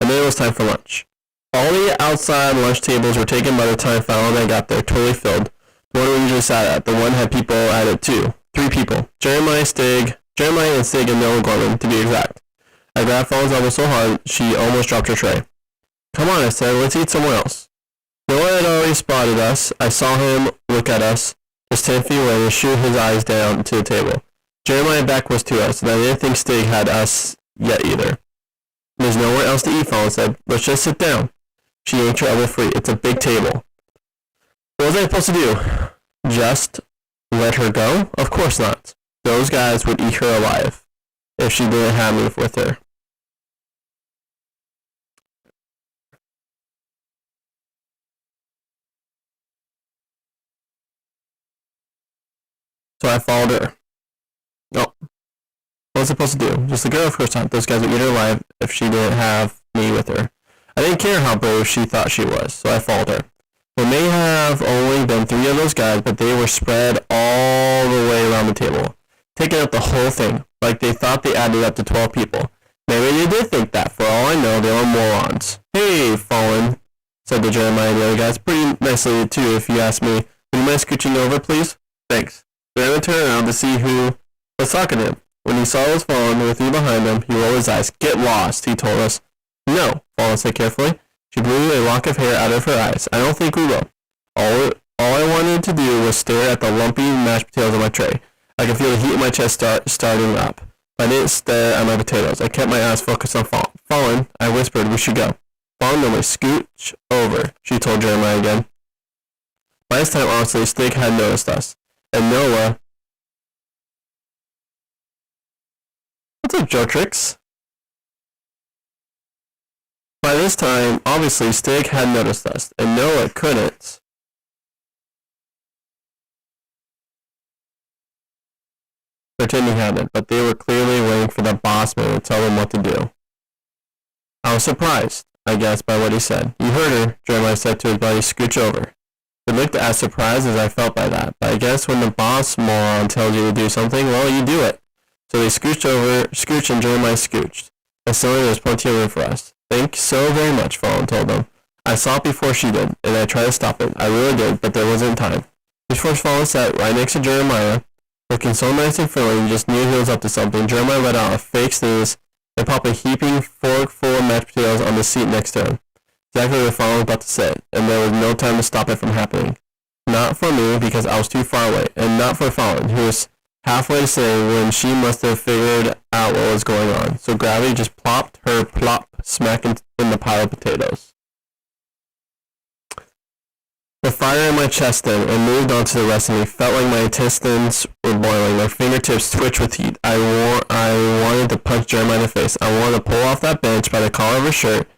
And then it was time for lunch. All the outside lunch tables were taken by the time Fallon and I got there, totally filled. The one we usually sat at. The one had people at it too. 3 people. Jeremiah and Stig, and Noah Gorman, to be exact. I grabbed Fallon's elbow so hard, she almost dropped her tray. Come on, I said, let's eat somewhere else. Noah had already spotted us. I saw him look at us, just 10 feet away, and shoot his eyes down to the table. Jeremiah's back was to us, and I didn't think Stig had us yet either. There's nowhere else to eat, Fallon said. Let's just sit down. She yanked her elbow free. It's a big table. What was I supposed to do? Just let her go? Of course not. Those guys would eat her alive if she didn't have me with her. So I followed her. No. What was I supposed to do? Just let her go, of course not. Those guys would eat her alive if she didn't have me with her. I didn't care how brave she thought she was, so I followed her. There may have only been 3 of those guys, but they were spread all the way around the table, taking up the whole thing, like they thought they added up to 12 people. Maybe they did think that. For all I know, they were morons. Hey, Fallon, said the Jeremiah and the other guys. Pretty nicely, too, if you ask me. Would you mind scooching over, please? Thanks. Then I turned around to see who was talking to him. When he saw us Fallon with me behind him, he rolled his eyes. Get lost, he told us. No, Fallon said carefully. She blew a lock of hair out of her eyes. I don't think we will. All I wanted to do was stare at the lumpy mashed potatoes on my tray. I could feel the heat in my chest starting up. I didn't stare at my potatoes. I kept my eyes focused on Fallon. I whispered, we should go. Fallon told me, scooch over, she told Jeremiah again. By this time, honestly, Stig had noticed us. And Noah... What's up, Joe Tricks? By this time, obviously, Stig had noticed us, and Noah couldn't. Pretend he hadn't, but they were clearly waiting for the boss man to tell them what to do. I was surprised, I guess, by what he said. You heard her, Jeremiah said to his buddy, scooch over. He looked as surprised as I felt by that, but I guess when the boss moron tells you to do something, well, you do it. So they scooched over, Scooch and Jeremiah scooched. And so there was plenty of room for us. Thank you so very much, Fallon told them. I saw it before she did, and I tried to stop it. I really did, but there wasn't time. Before Fallon sat right next to Jeremiah, looking so nice and friendly, you just knew he was up to something. Jeremiah let out a fake sneeze and popped a heaping fork full of mashed potatoes on the seat next to him. Exactly where Fallon was about to sit, and there was no time to stop it from happening. Not for me, because I was too far away, and not for Fallon, who was halfway to say when she must have figured out what was going on. So gravity just plopped her plop smack in the pile of potatoes. The fire in my chest then, and moved on to the rest of me, felt like my intestines were boiling. My fingertips twitched with heat. I wanted to punch Jeremiah in the face. I wanted to pull off that bench by the collar of her shirt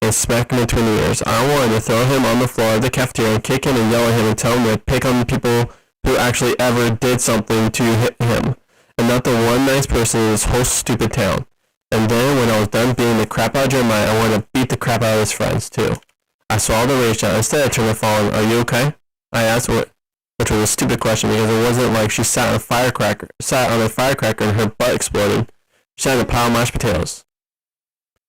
and smack him between the ears. I wanted to throw him on the floor of the cafeteria and kick him and yell at him and tell him to pick on the people who actually ever did something to hit him, and not the one nice person in this whole stupid town. And then, when I was done beating the crap out of Jeremiah, I wanted to beat the crap out of his friends, too. I swallowed the rage down. Instead, I turned to Fallen. Are you okay? I asked, which was a stupid question because it wasn't like she sat on a firecracker and her butt exploded. She sat in a pile of mashed potatoes.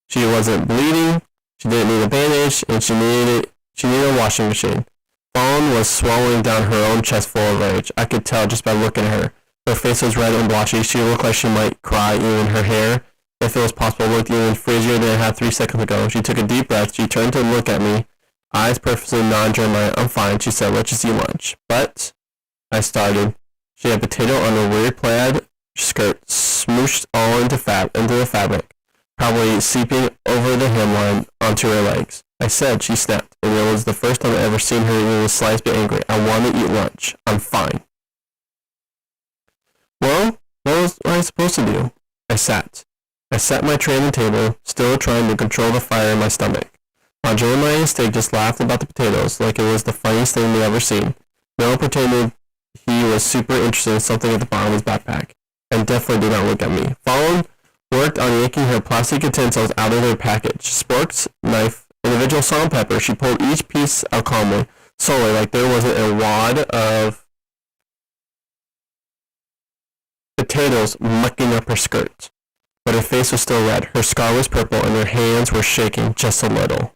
She wasn't bleeding, she didn't need a bandage, and she needed a washing machine. Fallen was swallowing down her own chest full of rage. I could tell just by looking at her. Her face was red and blotchy. She looked like she might cry. Even her hair, if it was possible, looked even frizzier than it had 3 seconds ago. She took a deep breath. She turned to look at me. Eyes perfectly non-Jeremiah. I'm fine, she said. Let's just eat lunch. But I started. She had potato on her weird plaid skirt, smooshed all into the fabric, probably seeping over the hemline onto her legs. I said, she snapped, and it was the first time I ever seen her even the slightest bit angry. I want to eat lunch. I'm fine. Well, what was I supposed to do? I sat my tray on the table, still trying to control the fire in my stomach. While Jeremiah and Steak just laughed about the potatoes like it was the funniest thing they'd ever seen. Noah pretended he was super interested in something at the bottom of his backpack, and definitely did not look at me. Fallon worked on yanking her plastic utensils out of their package. Sporks, knife, individual salt and pepper. She pulled each piece out calmly, slowly, like there wasn't a wad of potatoes mucking up her skirt. But her face was still red, her scar was purple, and her hands were shaking just a little.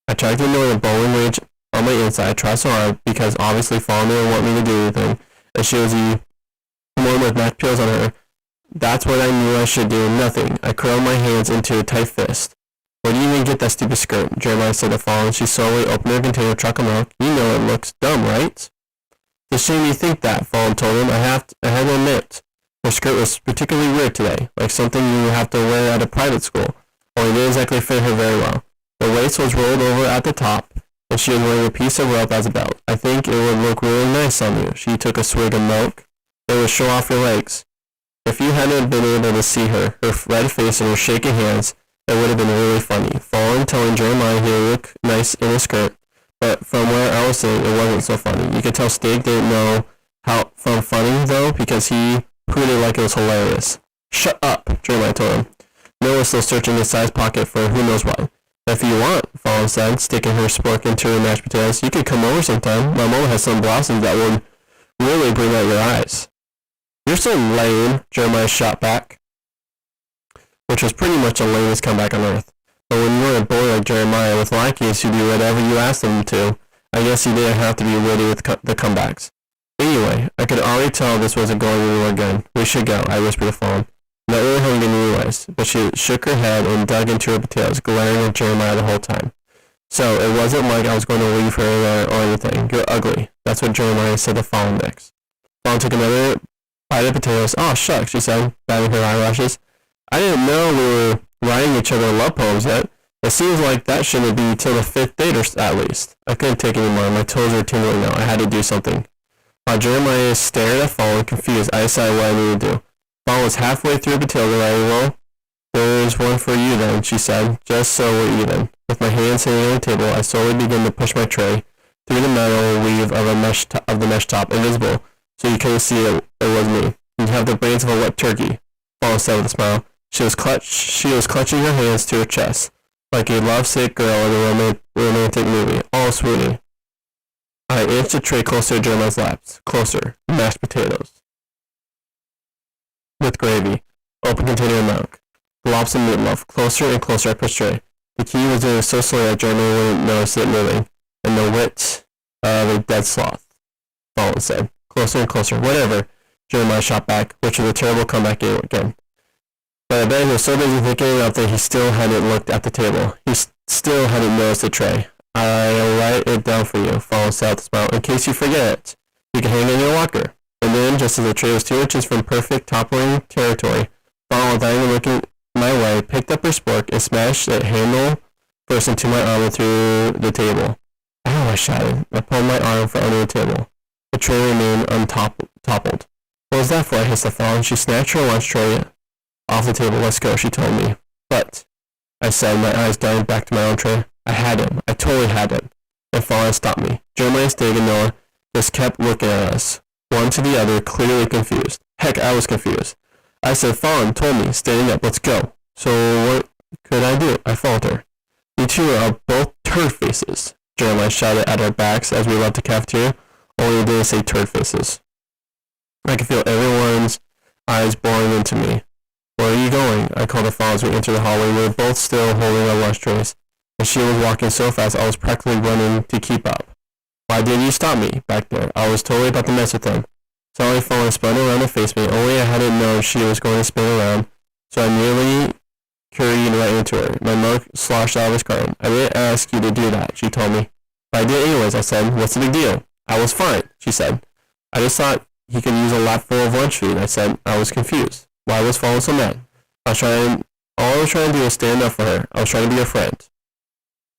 I tried to ignore the bowling rage on my inside. I tried so hard because obviously Fallon didn't want me to do anything, and she was the one with mashed potatoes on her. That's what I knew I should do. Nothing. I curled my hands into a tight fist. Where do you even get that stupid skirt? Jeremiah said to Fallon. She slowly opened her container of chocolate milk. You know it looks dumb, right? It's a shame you think that, Fallon told him. I had to admit, her skirt was particularly weird today, like something you would have to wear at a private school, only it didn't exactly fit her very well. The waist was rolled over at the top, and she was wearing a piece of rope as a belt. I think it would look really nice on you. She took a swig of milk. It would show off your legs. If you hadn't been able to see her red face and her shaking hands, it would have been really funny. Fallon telling Jeremiah he would look nice in a skirt, but from where I was sitting, it wasn't so funny. You could tell Steak didn't know how from funny, though, because he hooted like it was hilarious. Shut up, Jeremiah told him. Noah was still searching his size pocket for who knows what. If you want, Fallon said, sticking her spork into her mashed potatoes, you could come over sometime. My mom has some blossoms that would really bring out your eyes. You're so lame, Jeremiah shot back, which was pretty much the lamest comeback on earth. But when you're a boy like Jeremiah with lackeys who do whatever you ask them to, I guess you didn't have to be witty with the comebacks. Anyway, I could already tell this wasn't going anywhere good. We should go, I whispered to Fallon. Not really hungry anyways, but she shook her head and dug into her potatoes, glaring at Jeremiah the whole time. So, it wasn't like I was going to leave her there or anything. You're ugly. That's what Jeremiah said to Fallon next. Fallon took another bite of potatoes. Oh, shucks, she said, batting her eyelashes. I didn't know we were writing each other love poems yet. It seems like that shouldn't be till the 5th date or at least. I couldn't take any more. My toes were tingling now. I had to do something. While Jeremiah stared at Fallon, confused, I decided what I needed to do. Fallon was halfway through a potato variety. Well, there's one for you then, she said, just so we're even. With my hands hanging on the table, I slowly began to push my tray through the metal weave of the mesh top, invisible, so you couldn't see it was me. You have the brains of a wet turkey, Fallon said with a smile. She was clutching her hands to her chest, like a lovesick girl in a romantic movie, all swooning. I inched the tray closer to Jeremiah's laps. Closer. Mashed potatoes. With gravy. Open container of milk. Globs of meatloaf. Closer and closer I pushed tray. The key was doing so slowly that Jeremiah wouldn't notice it moving. And the wit of a dead sloth, Fallon said. Closer and closer. Whatever. Jeremiah shot back, which was a terrible comeback again. But I bet he was so busy thinking up that he still hadn't looked at the table. He still hadn't noticed the tray. I'll write it down for you, Fallon said with a smile, in case you forget it. You can hang it in your locker. And then, just as the tray was 2 inches from perfect toppling territory, Fawn, without even looking my way, picked up her spork and smashed it handle first into my arm and through the table. Ow, I shouted. I pulled my arm from under the table. The tray remained untoppled. What was that for? I hissed at Fawn. She snatched her lunch tray off the table. Let's go, she told me. But, I said, my eyes darting back to my own tray. I had him. I totally had him. And Fawn stopped me. Jeremiah, Stig, and Noah just kept looking at us, one to the other, clearly confused. Heck, I was confused. I said, Fawn told me, standing up, let's go. So what could I do? I faltered. You two are both turd faces, Jeremiah shouted at our backs as we left the cafeteria, only he didn't say turd faces. I could feel everyone's eyes boring into me. Where are you going? I called her Fawn as we entered the hallway. We were both still holding our lunch trays, and she was walking so fast I was practically running to keep up. Why did you stop me back there? I was totally about to mess with them. Suddenly Fawn spun around and faced me, only I hadn't known she was going to spin around, so I nearly carried right into her. My mouth sloshed out of his garden. I didn't ask you to do that, she told me. But I did anyways, I said. What's the big deal? I was fine, she said. I just thought he could use a lap full of lunch food, I said. I was confused. Why was Fawn so mad? All I was trying to do was stand up for her. I was trying to be a friend.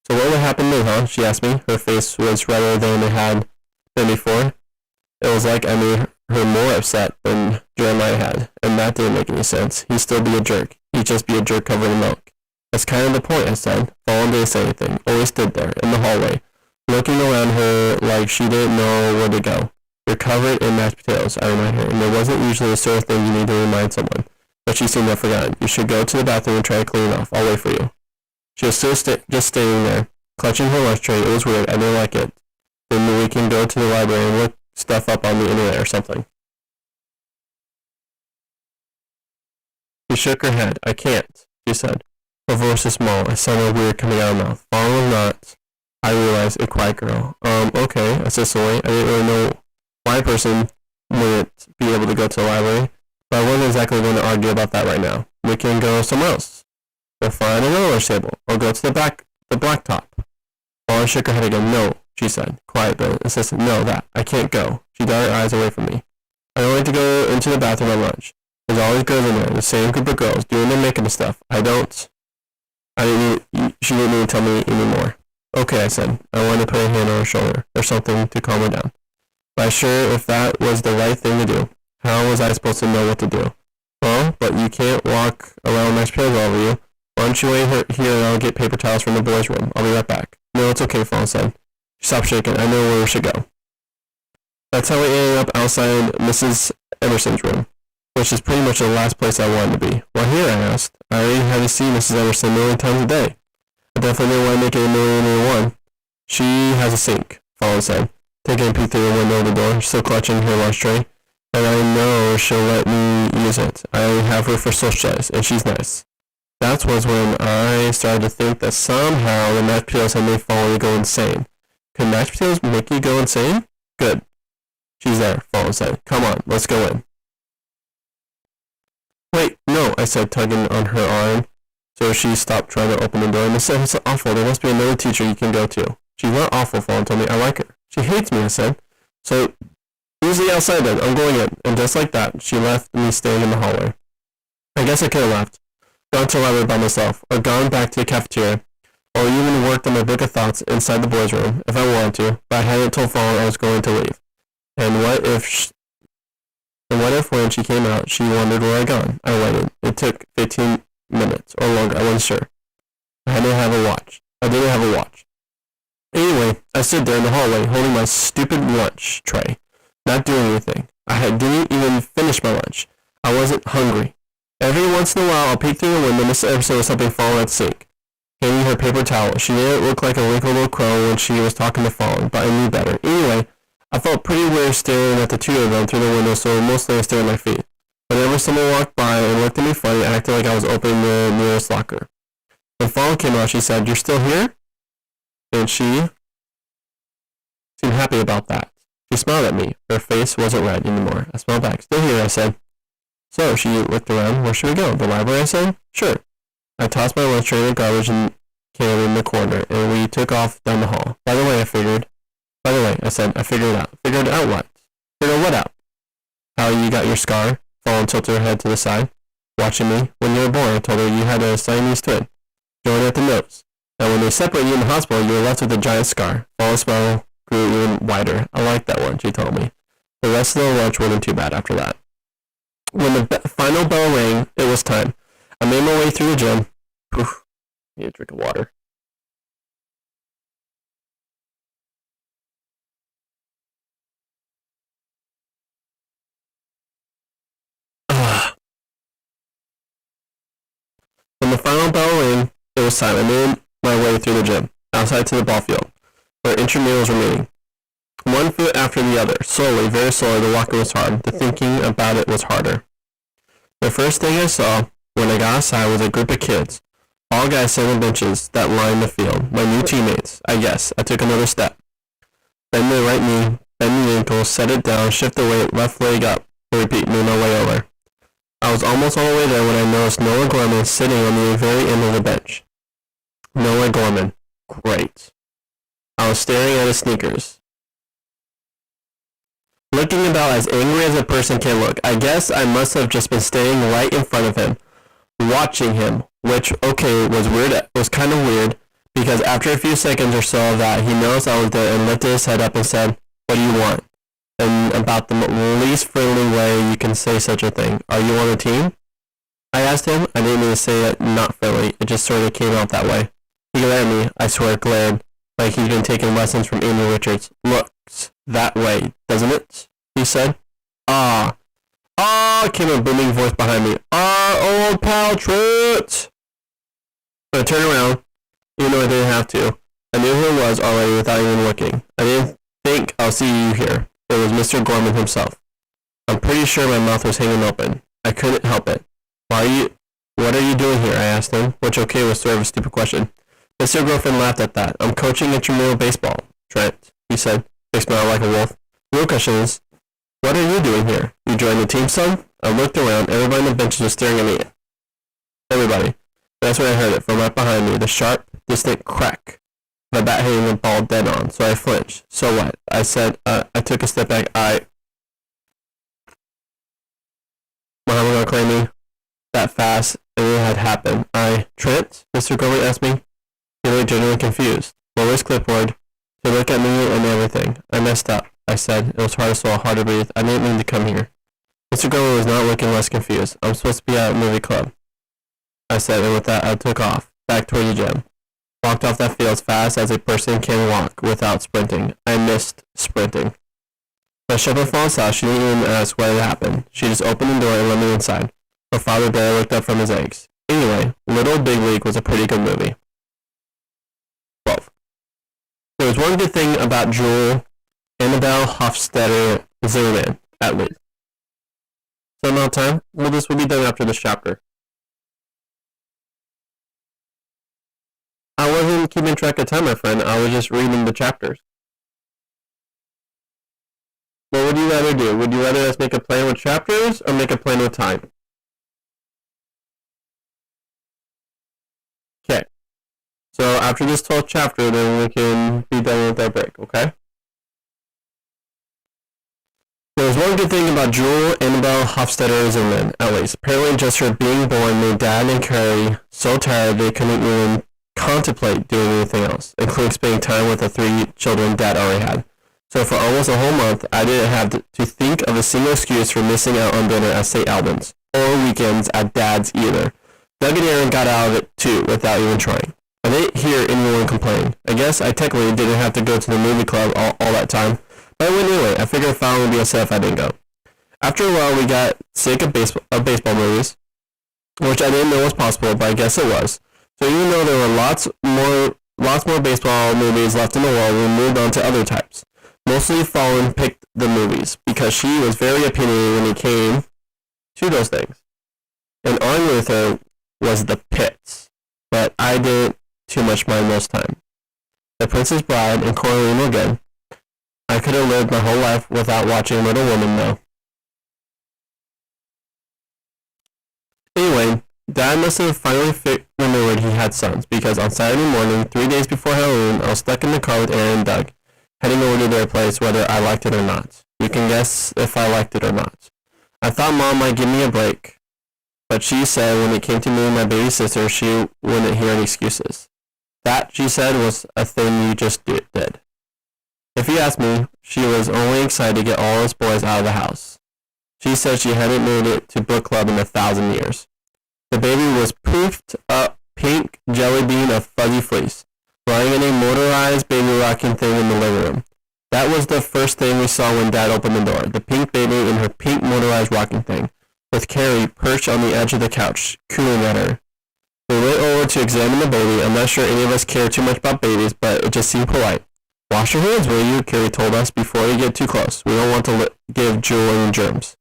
So what would happen then, huh? She asked me. Her face was redder than it had been before. It was like I made her more upset than Jeremiah had, and that didn't make any sense. He'd still be a jerk. He'd just be a jerk covered in milk. That's kind of the point, I said. Fawn didn't say anything, only stood there, in the hallway, looking around her like she didn't know where to go. You're covered in mashed potatoes, I reminded her, and it wasn't usually the sort of thing you need to remind someone. But she seemed to have forgotten. You should go to the bathroom and try to clean it off. I'll wait for you. She was still just standing there, clutching her lunch tray. It was weird. I didn't like it. Then we can go to the library and look stuff up on the internet or something. She shook her head. I can't, she said. Her voice was small. It sounded weird coming out of her mouth. Fawn was not, I realized, a quiet girl. Okay, I said slowly. I didn't really know why a person wouldn't be able to go to the library, but I wasn't exactly going to argue about that right now. We can go somewhere else. We'll find another lunch table. Or go to the blacktop. Fawn shook her head again. No, she said, quiet but insistent. No, that. I can't go. She darted her eyes away from me. I don't like to go into the bathroom at lunch. There's always girls in there, the same group of girls, doing their makeup and stuff. She didn't even tell me anymore. Okay, I said. I wanted to put a hand on her shoulder, or something to calm her down. But I sure if that was the right thing to do. How was I supposed to know what to do? Well, but you can't walk around with mashed potatoes all over you. Why don't you wait here and I'll get paper towels from the boys' room. I'll be right back. No, it's okay, Fawn said. She stopped shaking. I know where we should go. That's how we ended up outside Mrs. Emerson's room, which is pretty much the last place I wanted to be. Why here, I asked. I already had to see Mrs. Emerson a million times a day. I definitely didn't want to make it a million and one. She has a sink, Fawn said, taking a peek through the window of the door, still clutching her lunch tray. And I know she'll let me use it. I have her for socialize, and she's nice. That was when I started to think that somehow the mashed potatoes had made Fawn go insane. Could mashed potatoes make you go insane? Good. She's there, Fawn said. Come on, let's go in. Wait, no, I said, tugging on her arm, so she stopped trying to open the door. Miss Evans is awful. There must be another teacher you can go to. She's not awful, Fawn told me. I like her. She hates me, I said. So, use the outside then. I'm going in. And just like that, she left me staying in the hallway. I guess I could have left, gone to the library by myself, or gone back to the cafeteria, or even worked on my book of thoughts inside the boys' room, if I wanted to, but I hadn't told Fawn I was going to leave. And what if when she came out, she wondered where I'd gone? I waited. It took 15 minutes, or longer, I wasn't sure. I didn't have a watch. Anyway, I stood there in the hallway, holding my stupid lunch tray, not doing anything. Didn't even finish my lunch. I wasn't hungry. Every once in a while, I'll peek through the window. Miss Emerson was something falling at the sink, handing her paper towel. She didn't look like a wrinkled little crow when she was talking to Fawn, but I knew better. Anyway, I felt pretty weird staring at the two of them through the window, so mostly I stared at my feet. Whenever someone walked by and looked at me funny, I acted like I was opening the nearest locker. When Fawn came out, she said, "You're still here?" And she seemed happy about that. She smiled at me. Her face wasn't red anymore. I smiled back. "Still here," I said. So she looked around. "Where should we go? The library?" I said. "Sure." I tossed my lunch tray in the garbage can in the corner, and we took off down the hall. By the way, I said, I figured it out. Figured out what? Figured what out? how you got your scar, fall and tilt her head to the side, watching me. When you were born, I told her you had a Siamese twin, joined at the nose. And when they separated you in the hospital, you were left with a giant scar. Fall smell grew even wider. I like that one, she told me. The rest of the lunch wasn't too bad after that. When the final bell rang, it was time. I made my way through the gym. Oof, need a drink of water. When the final bell rang, it was time. I made my way through the gym, outside to the ball field, where intramurals were meeting. One foot after the other, slowly, very slowly, the walking was hard. The thinking about it was harder. The first thing I saw when I got outside was a group of kids, all guys sitting on benches that lined the field. My new teammates, I guess. I took another step. Bend the right knee, bend the ankle, set it down, shift the weight, left leg up, repeat, move my way over. I was almost all the way there when I noticed Noah Gorman sitting on the very end of the bench. Noah Gorman. Great. I was staring at his sneakers, looking about as angry as a person can look. I guess I must have just been staying right in front of him, watching him, which, okay, was weird. It was kind of weird, because after a few seconds or so of that, he noticed I was there and lifted his head up and said, "What do you want?" And about the least friendly way you can say such a thing. "Are you on the team?" I asked him. I didn't mean to say it not friendly. It just sort of came out that way. He glared at me. I swear, glared, like he'd been taking lessons from Amy Richards. "Looks that way, doesn't it?" he said. "Ah." "Ah," came a booming voice behind me. "Our old pal Trent." I turned around, even though I didn't have to. I knew who it was already without even looking. I didn't think I'll see you here. It was Mr. Gorman himself. I'm pretty sure my mouth was hanging open. I couldn't help it. What are you doing here?" I asked him, which okay was sort of a stupid question. Mr. Griffin laughed at that. "I'm coaching intramural baseball, Trent," he said. He smiled like a wolf. "The real question is, what are you doing here? You joined the team, son?" I looked around. Everybody on the benches was staring at me. Everybody. That's when I heard it, from right behind me, the sharp, distant crack of a bat hitting the ball dead on. So I flinched. "So what?" I said. I took a step back. Muhammad gonna claim me that fast, and it had happened. Trent? Mr. Gorman asked me. He looked genuinely confused. Lowered his clipboard to look at me and everything. "I messed up," I said. It was hard to swallow, hard to breathe. "I didn't mean to come here." Mr. Gorman was not looking less confused. "I'm supposed to be at a movie club," I said, and with that I took off, back toward the gym. Walked off that field as fast as a person can walk without sprinting. I missed sprinting. When I showed up Fawn's house, she didn't even ask what had happened. She just opened the door and let me inside. Her father barely looked up from his eggs. Anyway, Little Big League was a pretty good movie. 12. There was one good thing about Jewel Annabelle Hofstetter Zimmerman, at least. So amount of time? Well, this will be done after this chapter. I wasn't keeping track of time, my friend. I was just reading the chapters. What would you rather do? Would you rather us make a plan with chapters or make a plan with time? Okay. So after this 12th chapter, then we can be done with our break, okay? There was one good thing about Jewel Annabelle Hofstetter Zimmerman, at least. Apparently just her being born made Dad and Carrie so tired they couldn't even contemplate doing anything else, including spending time with the 3 children Dad already had. So for almost a whole month, I didn't have to think of a single excuse for missing out on dinner at St. Albans, or weekends at Dad's either. Doug and Aaron got out of it too, without even trying. I didn't hear anyone complain. I guess I technically didn't have to go to the movie club all that time, but I went anyway. I figured Fallon would be upset if I didn't go. After a while, we got sick of baseball movies, which I didn't know was possible, but I guess it was. So even though there were lots more baseball movies left in the world, we moved on to other types. Mostly Fallon picked the movies, because she was very opinionated when it came to those things. And arguing with her was The Pits, but I didn't too much mind most time. The Princess Bride and Coraline were good. I could have lived my whole life without watching Little Women, though. Anyway, Dad must have finally remembered he had sons, because on Saturday morning, 3 days before Halloween, I was stuck in the car with Aaron and Doug, heading over to their place whether I liked it or not. You can guess if I liked it or not. I thought Mom might give me a break, but she said when it came to me and my baby sister, she wouldn't hear any excuses. That, she said, was a thing you just did. If you ask me, she was only excited to get all us boys out of the house. She said she hadn't made it to book club in 1,000 years. The baby was poofed up pink jelly bean of fuzzy fleece, lying in a motorized baby rocking thing in the living room. That was the first thing we saw when Dad opened the door, the pink baby in her pink motorized rocking thing, with Carrie perched on the edge of the couch, cooing at her. We went over to examine the baby. I'm not sure any of us care too much about babies, but it just seemed polite. Wash your hands, will you? Carrie told us before you get too close. We don't want to give Jewel any germs.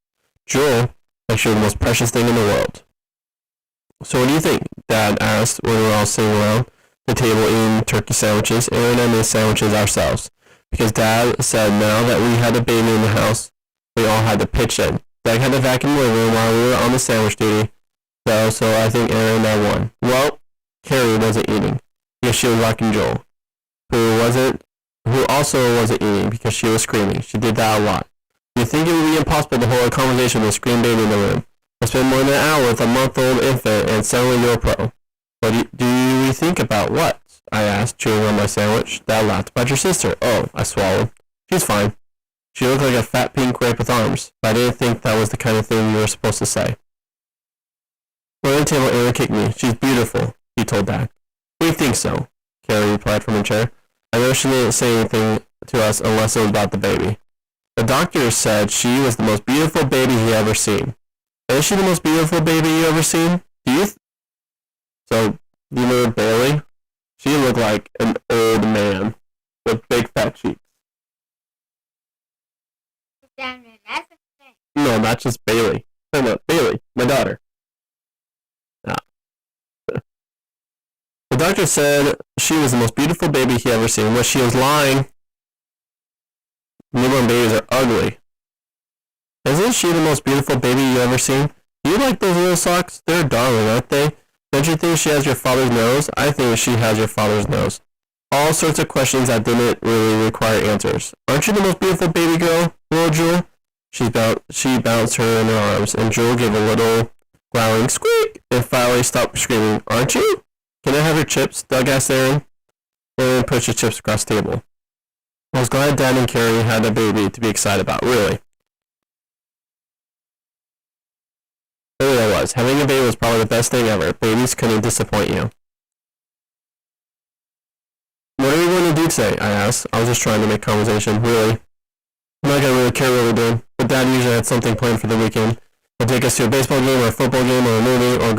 Jewel, like she was the most precious thing in the world. So what do you think? Dad asked when we were all sitting around the table eating turkey sandwiches. Aaron and I made sandwiches ourselves, because Dad said now that we had a baby in the house, we all had to pitch in. Dad had to vacuum the living room while we were on the sandwich duty, though, so I think Aaron and I won. Well, Carrie wasn't eating, because she was rocking Joel, who also wasn't eating because she was screaming. She did that a lot. You think it would be impossible to hold a conversation with a scream baby in the room? I spent more than an hour with a month-old infant, and suddenly you're a pro. What do you think about what? I asked, chewing on my sandwich. Dad laughed. About your sister. Oh, I swallowed. She's fine. She looked like a fat pink grape with arms, but I didn't think that was the kind of thing you were supposed to say. On the table, Aaron kicked me. She's beautiful, he told Dad. We think so, Carrie replied from her chair. I know she didn't say anything to us unless it was about the baby. The doctor said she was the most beautiful baby he ever seen. Is she the most beautiful baby you ever seen? So, you know Bailey? She looked like an old man with big fat cheeks. No, not just Bailey. No, Bailey, my daughter. The doctor said she was the most beautiful baby he ever seen. Well, she was lying. Newborn babies are ugly. Isn't she the most beautiful baby you ever seen? Do you like those little socks? They're darling, aren't they? Don't you think she has your father's nose? I think she has your father's nose. All sorts of questions that didn't really require answers. Aren't you the most beautiful baby girl, little Jewel? She bounced her in her arms, and Jewel gave a little growling squeak and finally stopped screaming. Aren't you? Can I have your chips? Doug asked Aaron. Aaron pushed the chips across the table. I was glad Dad and Carrie had a baby to be excited about, really. Really I was. Having a baby was probably the best thing ever. Babies couldn't disappoint you. What are we going to do today? I asked. I was just trying to make conversation, really. I'm not going to really care what we're doing, but Dad usually had something planned for the weekend. He'll take us to a baseball game or a football game or a movie or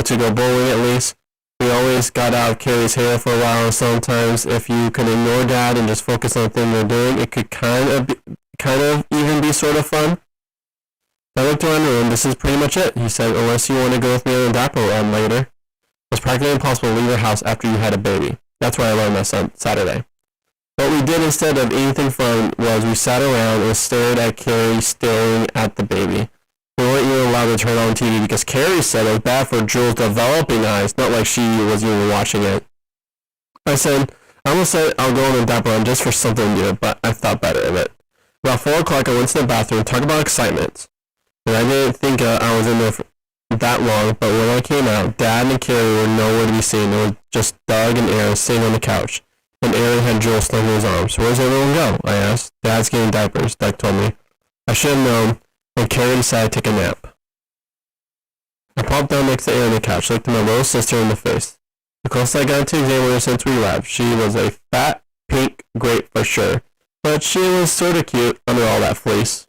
to go bowling at least. We always got out of Carrie's hair for a while, and sometimes if you can ignore Dad and just focus on the thing you're doing, it could kind of even be sort of fun. I looked around the room. This is pretty much it, he said, unless you want to go with me on Dapper later. It was practically impossible to leave your house after you had a baby. That's why I learned that Saturday. What we did instead of anything fun was we sat around and stared at Carrie staring at the baby. We weren't even allowed to turn on TV because Carrie said it was bad for Jewel's developing eyes, not like she was even watching it. I almost said I'll go on a Dapper run just for something to do, but I thought better of it. About 4 o'clock, I went to the bathroom, talk about excitement. And I didn't think I was in there for that long, but when I came out, Dad and Carrie were nowhere to be seen. It was just Doug and Aaron sitting on the couch, and Aaron had Jewel snug in his arms. Where's everyone go? I asked. Dad's getting diapers, Doug told me. I should have known, and Carrie decided to take a nap. I popped down next to Aaron on the couch, looked at my little sister in the face. The closest I got to examine her since we left, she was a fat, pink grape for sure, but she was sort of cute under all that fleece.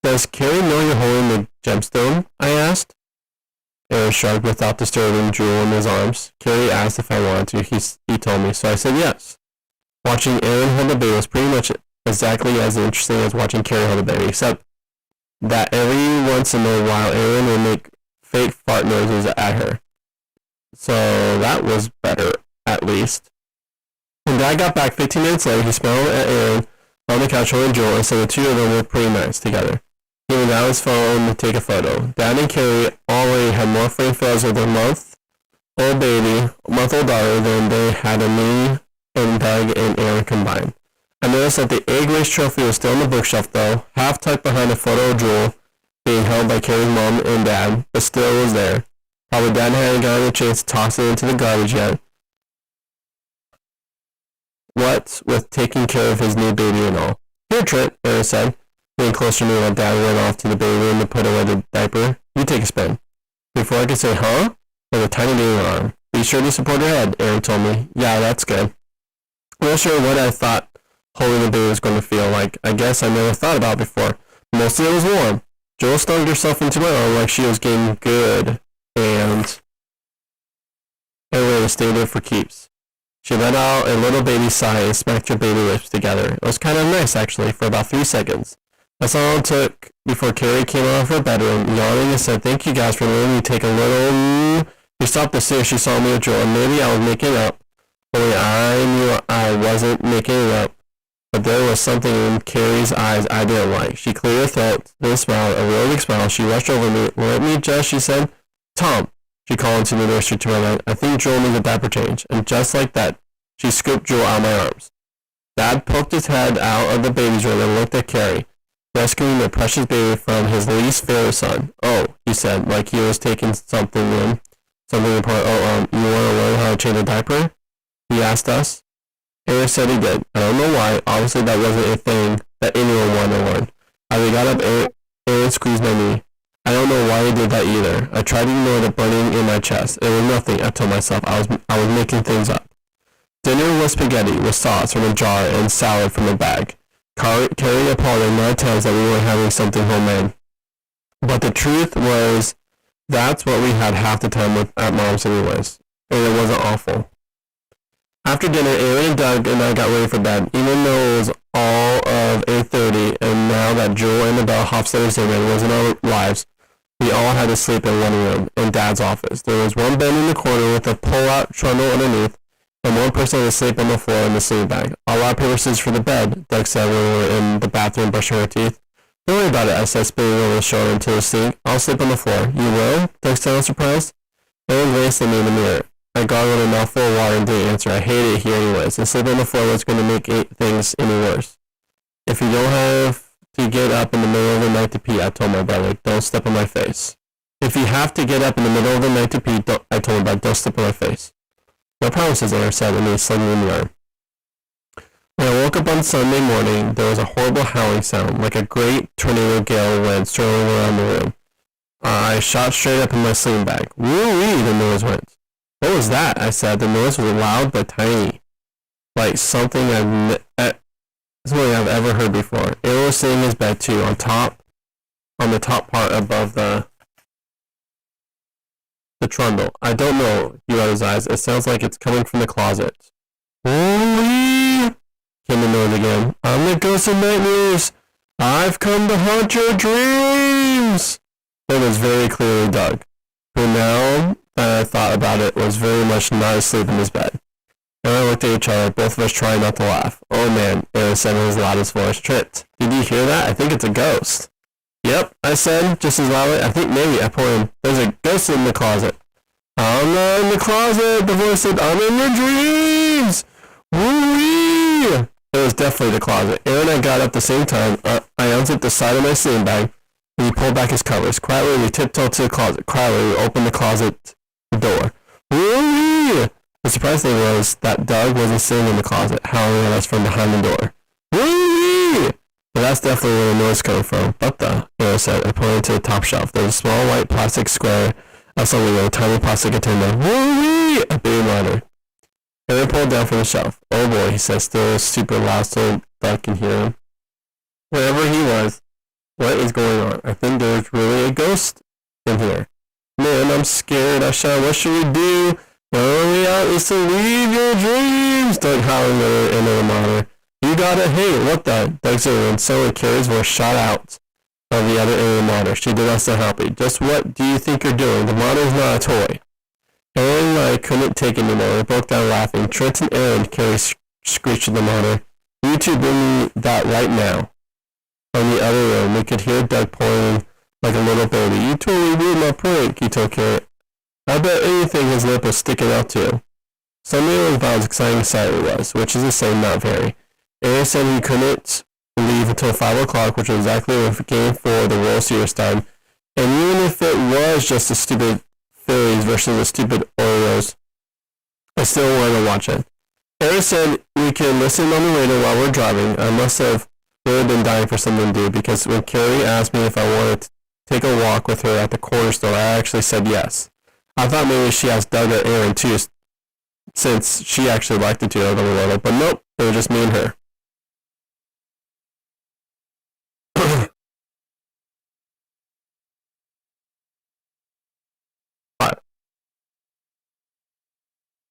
Does Carrie know you're holding the gemstone? I asked. Aaron shrugged without disturbing Jewel in his arms. Carrie asked if I wanted to. He told me, so I said yes. Watching Aaron hold the baby was pretty much exactly as interesting as watching Carrie hold the baby, except that every once in a while Aaron would make fake fart noises at her. So that was better, at least. When Dad got back 15 minutes later, he smiled at Aaron on the couch holding Jewel and said the two of them were pretty nice together. He went out his phone to take a photo. Dad and Carrie already had more framed photos of their month-old daughter than they had of me and Doug and Aaron combined. I noticed that the egg race trophy was still on the bookshelf though, half tucked behind a photo of Jewel being held by Carrie's mom and dad, but still was there. Probably dad hadn't gotten a chance to toss it into the garbage yet. What with taking care of his new baby and all. Here, Trent, Aaron said, getting closer to me while dad went off to the baby room to put away the diaper. You take a spin. Before I could say, huh? With a tiny baby arm. Be sure to support her head, Aaron told me. Yeah, that's good. I'm not sure what I thought holding the baby was going to feel like. I guess I never thought about it before. Mostly it was warm. Joel snuggled herself into my arm like she was getting good, and anyway, stayed there for keeps. She let out a little baby sigh and smacked her baby lips together. It was kind of nice, actually, for about 3 seconds. That's all it took before Carrie came out of her bedroom, yawning and said, thank you guys for letting me take a little... She stopped as soon as she saw me with Joel, and maybe I was making up. Only I knew I wasn't making it up. But there was something in Carrie's eyes I didn't like. She cleared her throat, then smiled, a real big smile. She rushed over me. Let me just, she said. Tom, she called into the nursery to my right. I think Joel needs a diaper change. And just like that, she scooped Joel out of my arms. Dad poked his head out of the baby's room and looked at Carrie, rescuing their precious baby from his least favorite son. Oh, he said, like he was taking something in. Something important. You want to learn how to change a diaper? He asked us. Aaron said he did. I don't know why. Obviously, that wasn't a thing that anyone wanted to learn. As we got up, Aaron squeezed my knee. I don't know why he did that either. I tried to ignore the burning in my chest. It was nothing, I told myself. I was making things up. Dinner was spaghetti with sauce from a jar and salad from a bag. Carrie apologized 9 times that we weren't having something homemade. But the truth was, that's what we had half the time at Mom's anyways. And it wasn't awful. After dinner, Aaron and Doug and I got ready for bed, even though it was all of 8:30, and now that Joel and Annabelle Hofstadter's Zimmerman was in our lives, we all had to sleep in one room, in Dad's office. There was one bed in the corner with a pull-out trundle underneath, and one person had to sleep on the floor in the sleeping bag. I'll wrap paper scissors for the bed, Doug said when we were in the bathroom brushing our teeth. Don't worry about it, I said, spinning over the shoulder into the sink. I'll sleep on the floor. You will? Doug said, surprised. Aaron glanced at me in the mirror. I gargled a mouthful of water and didn't answer. I hated it here anyways, and sleeping on the floor was going to make things any worse. If you don't have to get up in the middle of the night to pee, I told my brother, don't step on my face. If you have to get up in the middle of the night to pee, I told my brother, don't step on my face. No promises, Aaron said, and he slugged me in the arm. When I woke up on Sunday morning, there was a horrible howling sound, like a great tornado gale wind swirling around the room. I shot straight up in my sleeping bag. Woo-wee, the noise went. What was that? I said. The noise was loud but tiny, like something I've ever heard before. Aaron was sitting in his bed too, on the top part above the trundle. I don't know, he rolled his eyes. It sounds like it's coming from the closet. Woo-wee! Came the noise again. I'm the ghost of nightmares. I've come to haunt your dreams. It was very clearly Doug, who now that I thought about it was very much not asleep in his bed. And I looked at each other, both of us trying not to laugh. Oh man, Aaron said in his loudest voice. Trent, did you hear that? I think it's a ghost. Yep, I said, just as loudly. I think maybe, I pointed. There's a ghost in the closet. I'm not in the closet, the voice said. I'm in your dreams. Woo-wee! It was definitely the closet. Aaron and I got up at the same time. I unzipped the side of my sleeping bag, and he pulled back his covers. Quietly, we tiptoed to the closet. Quietly, we opened the closet door. Woo-wee! The surprise thing was that Doug wasn't sitting in the closet, howling at us from behind the door. Woo-wee! But that's definitely where the noise coming from. But Aaron said, and pointed to the top shelf. There was a small white plastic square of something with a tiny plastic container. Woo-wee! A baby monitor. Aaron pulled down from the shelf. Oh boy, he said, still super loud so Doug can hear him. Wherever he was, what is going on? I think there's really a ghost in here. Man, I'm scared. I shot. What should we do? The only way out is to leave your dreams. Doug howling into the monitor. You gotta hate. What the? Doug said, and suddenly Carrie's voice shot out of the other end of the monitor. She did us to help me. Just what do you think you're doing? The monitor's not a toy. Aaron and I couldn't take it anymore. We broke down laughing. Trent and Aaron, Carrie screeched at the monitor. You two bring me that right now. From the other room, we could hear Doug pulling like a little baby. You totally ruined my prank, he told Carrie. I bet anything his lip was sticking out to. Sunday was about as exciting as Saturday was, which is to say not very. Aaron said he couldn't leave until 5 o'clock, which was exactly when Game 4 of the World Series time. And even if it was just the stupid Phillies versus the stupid Orioles, I still wanted to watch it. Aaron said we can listen on the radio while we're driving. I must have really been dying for something to do, because when Carrie asked me if I wanted to take a walk with her at the corner store, I actually said yes. I thought maybe she asked Doug or Aaron too, since she actually liked the two of them a little, but nope, it was just me and her.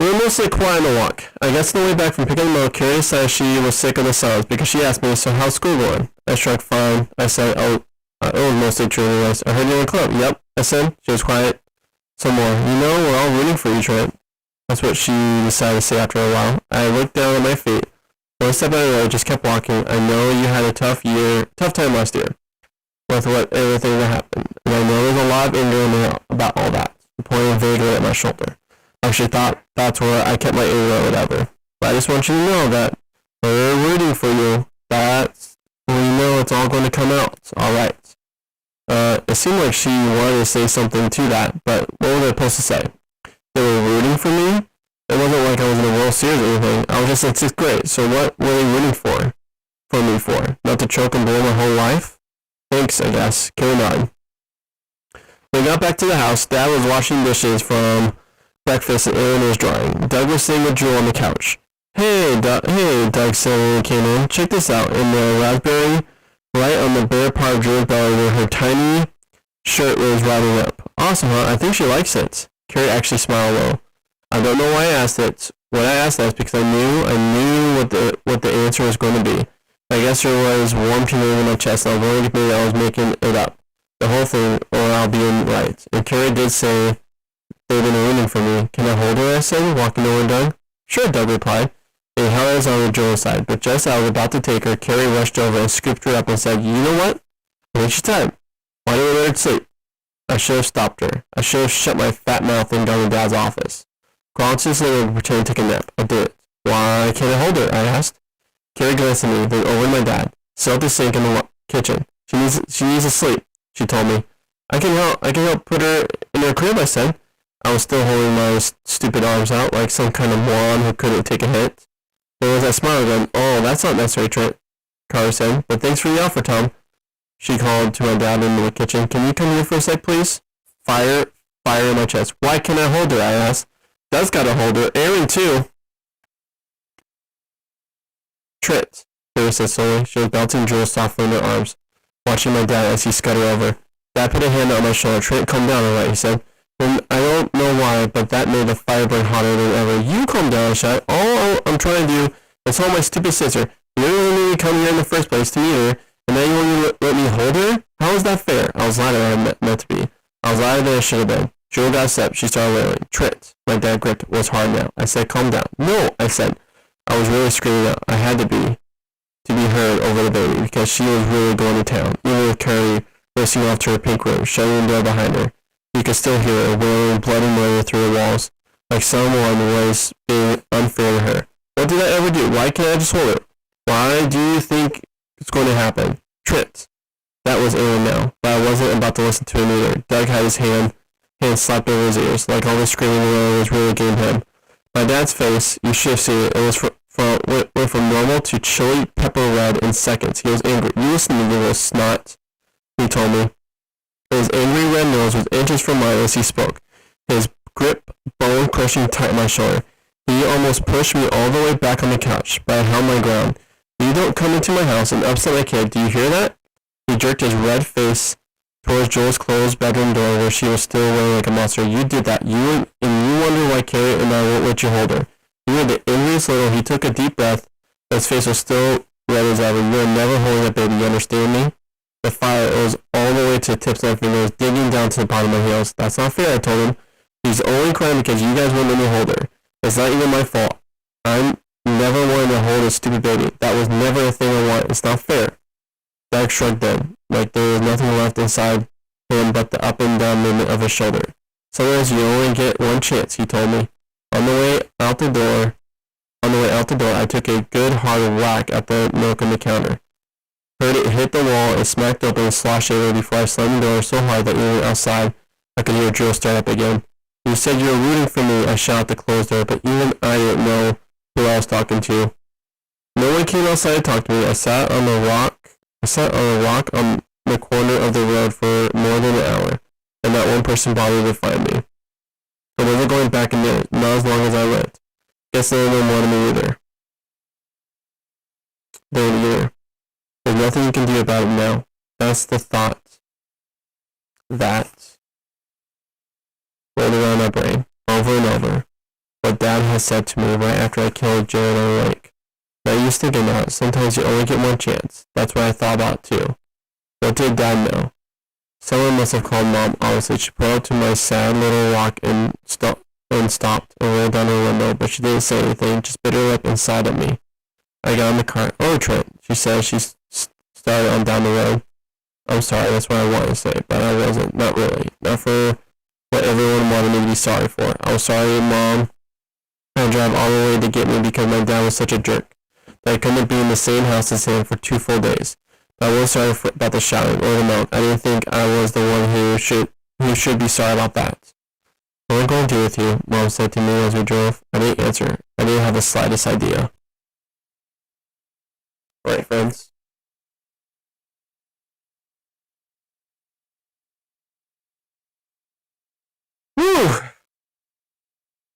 We were mostly quiet on the walk. I guess on the way back from picking them up, Carrie decided she was sick of the sounds, because she asked me, so how's school going? I shrugged fine. I said, it was mostly true anyways. I heard you're in a club. Yep, I said. She was quiet. Some more. You know, we're all rooting for you, Trent. That's what she decided to say after a while. I looked down at my feet. One step at a time, just kept walking. I know you had a tough time last year, with everything that happened. And I know there's a lot of anger in me about all that. Pointing vaguely at my shoulder. I actually thought that's where I kept my anger or whatever. But I just want you to know that we're rooting for you. That's when you know it's all going to come out. Alright. It seemed like she wanted to say something to that, but what was I supposed to say? They were rooting for me? It wasn't like I was in a World Series or anything. I was just in 6th grade, so what were they rooting for? For me for? Not to choke and blow my whole life? Thanks, I guess. Carry on. When we got back to the house, Dad was washing dishes from breakfast and Aaron was drawing. Doug was sitting with Jewel on the couch. Hey, Doug said when he came in. Check this out. In the raspberry, right on the bare part of Jewel's belly where her tiny shirt was riding up. Awesome, huh? I think she likes it. Carrie actually smiled low. I don't know why I asked it. What I asked that is because I knew what the answer was going to be. I guess there was warm feeling in my chest, and I was worried maybe I was making it up. The whole thing, or I'll be in right. And Carrie did say they've been rooting for me. Can I hold her? I said, walking over to Doug. Sure, Doug replied. He held us on Joel's side, but just as I was about to take her, Carrie rushed over and scooped her up and said, you know what? I think she's time. Why don't we let her sleep? I should have stopped her. I should have shut my fat mouth and gone to Dad's office. Crawled to his living room, pretending to take a nap. I did it. Why can't I hold her? I asked. Carrie glanced at me, then over to my dad. Sit at the sink in the kitchen. She needs to sleep, she told me. I can help put her in her crib, I said. I was still holding my stupid arms out like some kind of moron who couldn't take a hit. There was that smile again. Oh, that's not necessary, Trent, Carter said. But thanks for the offer, Tom. She called to my dad in the kitchen. Can you come here for a sec, please? Fire in my chest. Why can't I hold her? I asked. Doug's got to hold her. Aaron, too. Trent, Carrie said slowly. She was bouncing Jewel softly in her arms, watching my dad as he scuttered over. Dad put a hand on my shoulder. Trent, calm down, all right, he said. And I don't know why, but that made the fire burn hotter than ever. You calm down, I shouted. All I'm trying to do is hold my stupid sister. You didn't really come here in the first place to meet her, and now you want to let me hold her? How is that fair? I was louder than I meant to be. I was louder than I should have been. Jewel got upset. She started wailing. Trent, my dad gripped, was hard now. I said, calm down. No, I said. I was really screaming out. I had to be heard over the baby, because she was really going to town, even with Carrie racing off to her pink room, shutting the door behind her. You could still hear her wailing blood and murder through the walls, like someone was being unfair to her. What did I ever do? Why can't I just hold her? Why do you think it's going to happen? Trent. That was Aaron now, but I wasn't about to listen to him either. Doug had his hand slapped over his ears, like all the screaming was really getting him. My dad's face, you should have seen it. It was went from normal to chili pepper red in seconds. He was angry. You listen to me, little snot, he told me. His angry red nose was inches from mine as he spoke. His grip bone-crushing tight on my shoulder. He almost pushed me all the way back on the couch, but I held my ground. You don't come into my house and upset my kid. Do you hear that? He jerked his red face towards Joel's closed bedroom door where she was still wailing like a monster. You did that. You wonder why Carrie and I won't let you hold her. You were the angriest little. He took a deep breath. His face was still red as ever. You are never holding that baby. You understand me? The fire was all the way to the tips of my fingers, digging down to the bottom of my heels. That's not fair, I told him. He's only crying because you guys wouldn't let me hold her. It's not even my fault. I'm never wanting to hold a stupid baby. That was never a thing I want. It's not fair. Doug shrugged then, like there was nothing left inside him but the up and down movement of his shoulder. Sometimes you only get one chance, he told me. On the way out the door, On the way out the door, I took a good hard whack at the milk on the counter. Heard it hit the wall, it smacked open and sloshed over before I slammed the door so hard that even outside I could hear a drill start up again. You said you were rooting for me, I shouted at the closed door, but even I didn't know who I was talking to. No one came outside to talk to me. I sat on a rock on the corner of the road for more than an hour, and not one person bothered to find me. I'm never going back in there, not as long as I lived. Guess no one wanted me either. There's nothing you can do about it now. That's the thought that rolled around my brain, over and over. What Dad has said to me right after I killed Jared on the lake. Now you thinking that sometimes you only get one chance. That's what I thought about too. What did Dad know? Someone must have called Mom, obviously. She pulled up to my sad little rock and stopped and rolled down her window, but she didn't say anything, just bit her lip and sighed at me. I got in the car. Oh, Trent, she said. She started on down the road. I'm sorry, that's what I wanted to say, but I wasn't. Not really. Not for what everyone wanted me to be sorry for. I was sorry, Mom. I drive all the way to get me because my dad was such a jerk that I couldn't be in the same house as him for 2 full days. But I wasn't sorry about the shouting or the milk. I didn't think I was the one who should be sorry about that. What am I going to do with you? Mom said to me as we drove. I didn't answer. I didn't have the slightest idea. Alright, friends. Whew!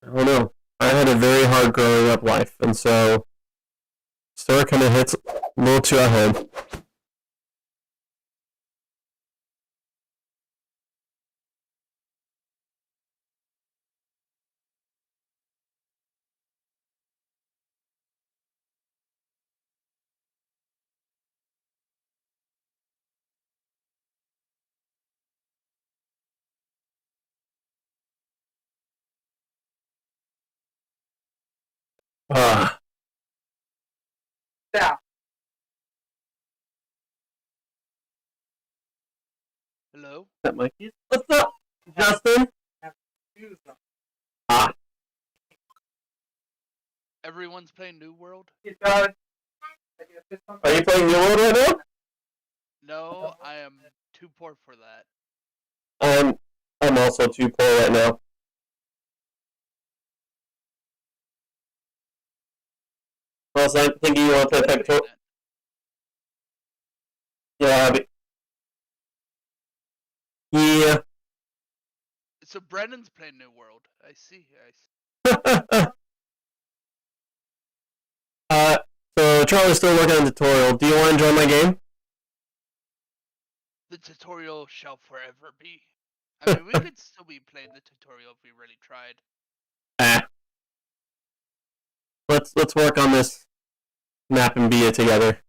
I don't know. I had a very hard growing up life, and so story kind of hits a little too at home. Ah, Now, Hello? that Mikey. What's up, Justin? choose them. Ah, Everyone's playing New World? You guys, I guess are you playing New World right now? No, I am too poor for that. I'm also too poor right now. Also, I'm thinking you want to play Pector. Yeah, yeah. So Brennan's playing New World. I see. I see. So Charlie's still working on the tutorial. Do you want to join my game? The tutorial shall forever be. I mean, we could still be playing the tutorial if we really tried. Let's work on this map and be it together.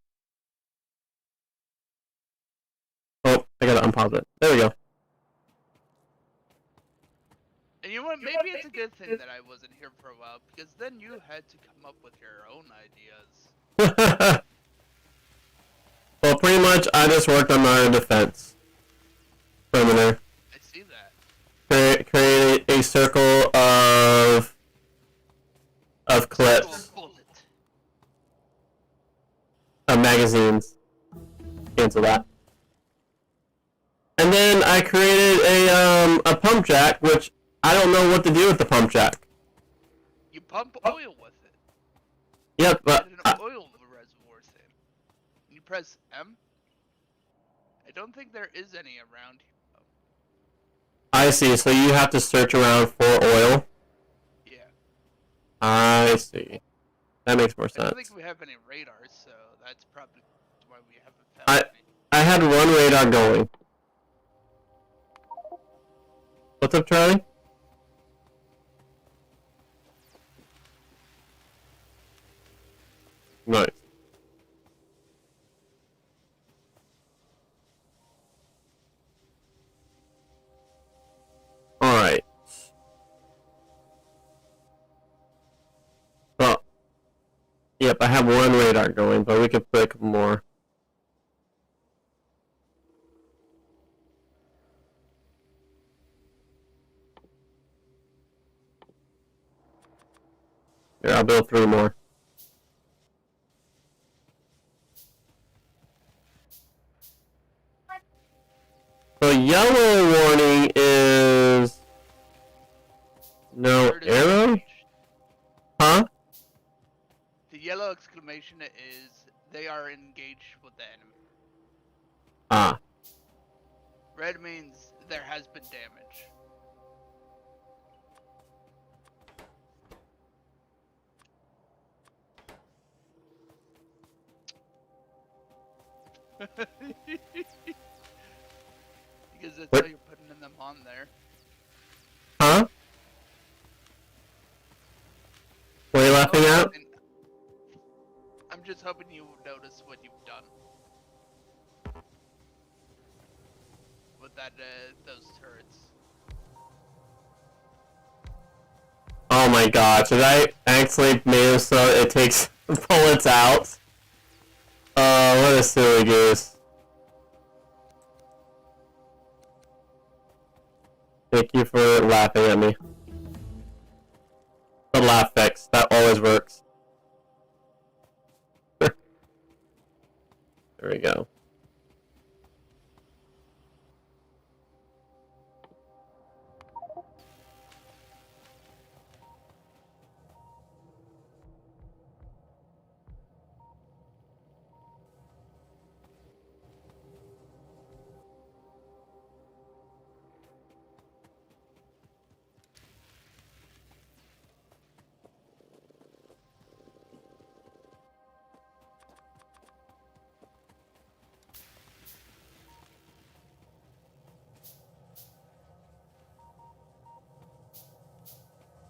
Oh, I gotta unpause it. There we go. And you know what? Maybe it's a good thing that I wasn't here for a while, because then you had to come up with your own ideas. Well, pretty much, I just worked on my defense perimeter. I see that. Create a circle of clips, Bullet. of magazines. Cancel that. And then I created a pump jack, which I don't know what to do with the pump jack. You pump oil with it. Yep, but Put an oil reservoir thing. You press M. I don't think there is any around here. Though. I see. So you have to search around for oil. Yeah. I see. That makes more I don't sense. think we have any radars, so that's probably why we haven't found any. I had one radar going. What's up, Charlie? Nice. Alright. Well, yep, I have one radar going, but we could put a couple more. Here, I'll build 3 more. So yellow warning is no Bird is arrow? engaged. Huh? The yellow exclamation is they are engaged with the enemy. Ah. Red means there has been damage. Because that's What? how you're putting them on there. Huh? What are you laughing at? And I'm just hoping you notice what you've done with that those turrets. Oh my god, should I actually made it so it takes bullets out? Oh, what a silly goose. Thank you for laughing at me. The laugh fix, that always works. There we go.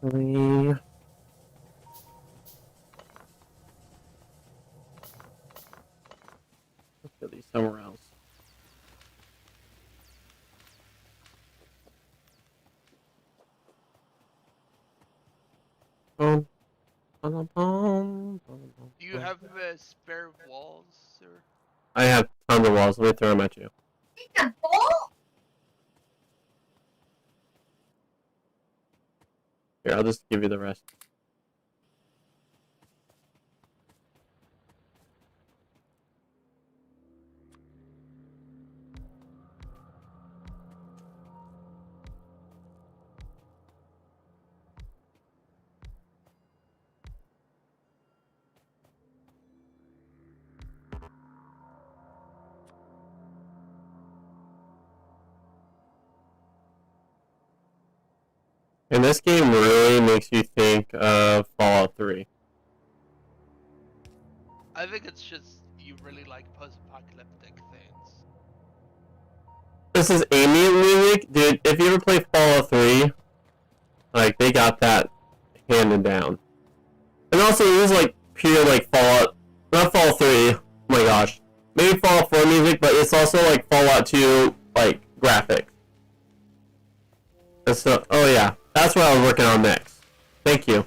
Let's get these somewhere else. Boom. Boom, boom, boom, boom, Do you boom. have spare walls, or? I have tons of walls. Let me throw them at you. It's a bolt. Here, I'll just give you the rest. And this game really makes you think of Fallout 3. I think it's just you really like post-apocalyptic things. This is ambient music? Dude, if you ever play Fallout 3, like, they got that handed down. And also, it was like pure, like, Fallout, not Fallout 3, oh my gosh. Maybe Fallout 4 music, but it's also like Fallout 2, like, graphics. And so, oh yeah, that's what I was working on next. Thank you.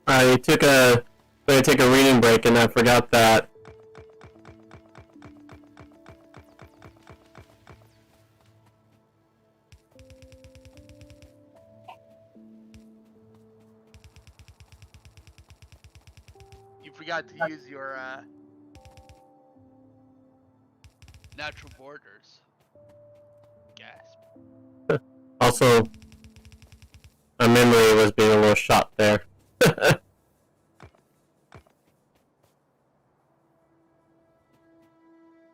I took a, I'm gonna take a reading break and I forgot that. You forgot to use your natural borders. Gasp. Also, my memory was being a little shot there.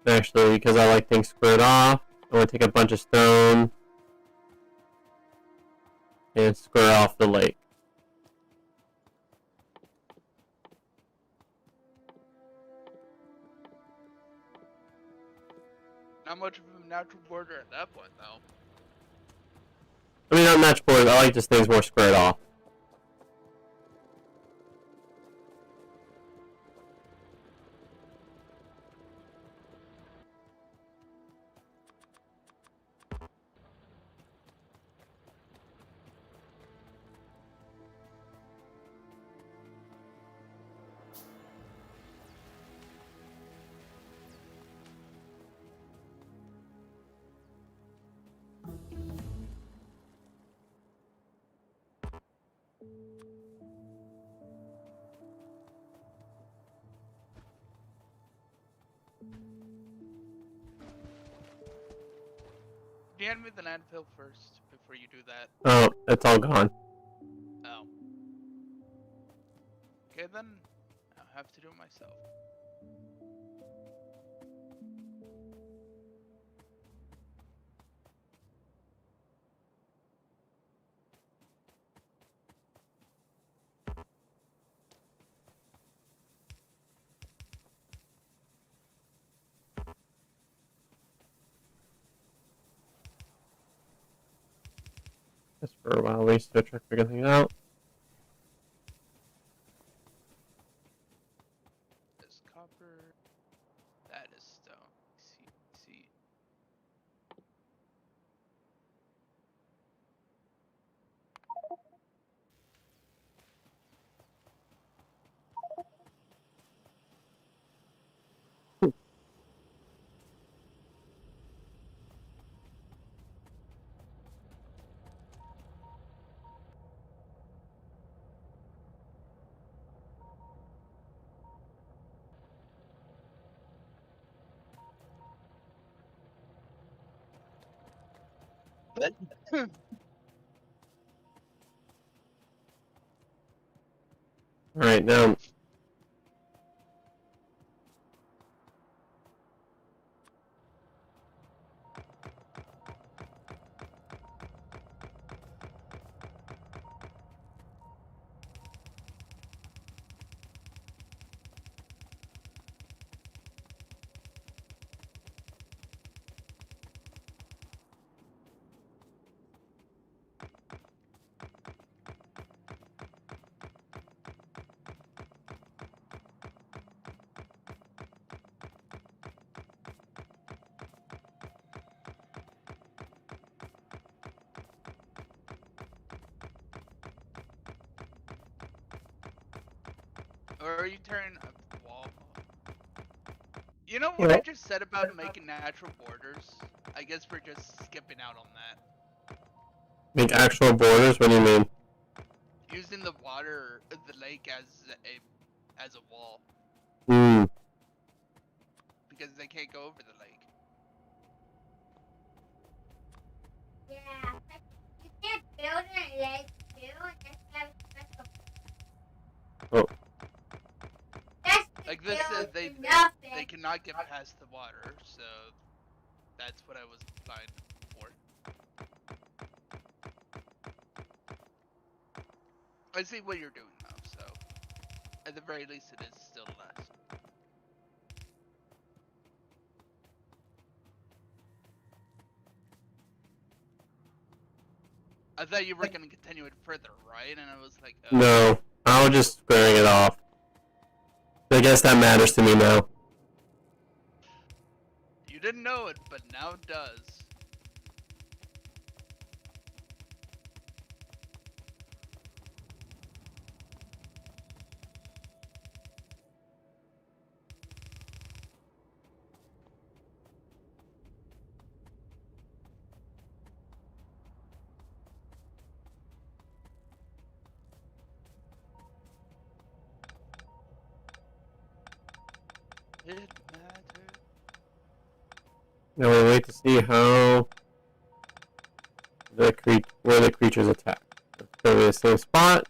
Actually, because I like things squared off, I want to take a bunch of stone and square off the lake. Not much of a natural border at that point, though. I mean, not match boards, I like just things more squared off. you hand me the landfill first before you do that? Oh, it's all gone. Oh. Okay then, I'll have to do it myself. Just for a while, at least to try to figure things out. This copper, that is stone. See. Alright, now. Or are you turning up the wall? You know what I What? just said about making natural borders? I guess we're just skipping out on that. Make actual borders? What do you mean? Using the water, the lake as a wall, Hmm. because they can't go over the lake. Yeah. You can't build a lake too, and just have special. Oh. That's to Like this, build they nothing. cannot get past the water, so that's what I was implying for. I see what you're doing though, so at the very least it is still less. I thought you were gonna continue it further, right? And I was like, oh. No. I was just squaring it off. I guess that matters to me now. You didn't know it, but now it does. It matters. Now we wait to see how where the creatures attack. Let's go to the same spot.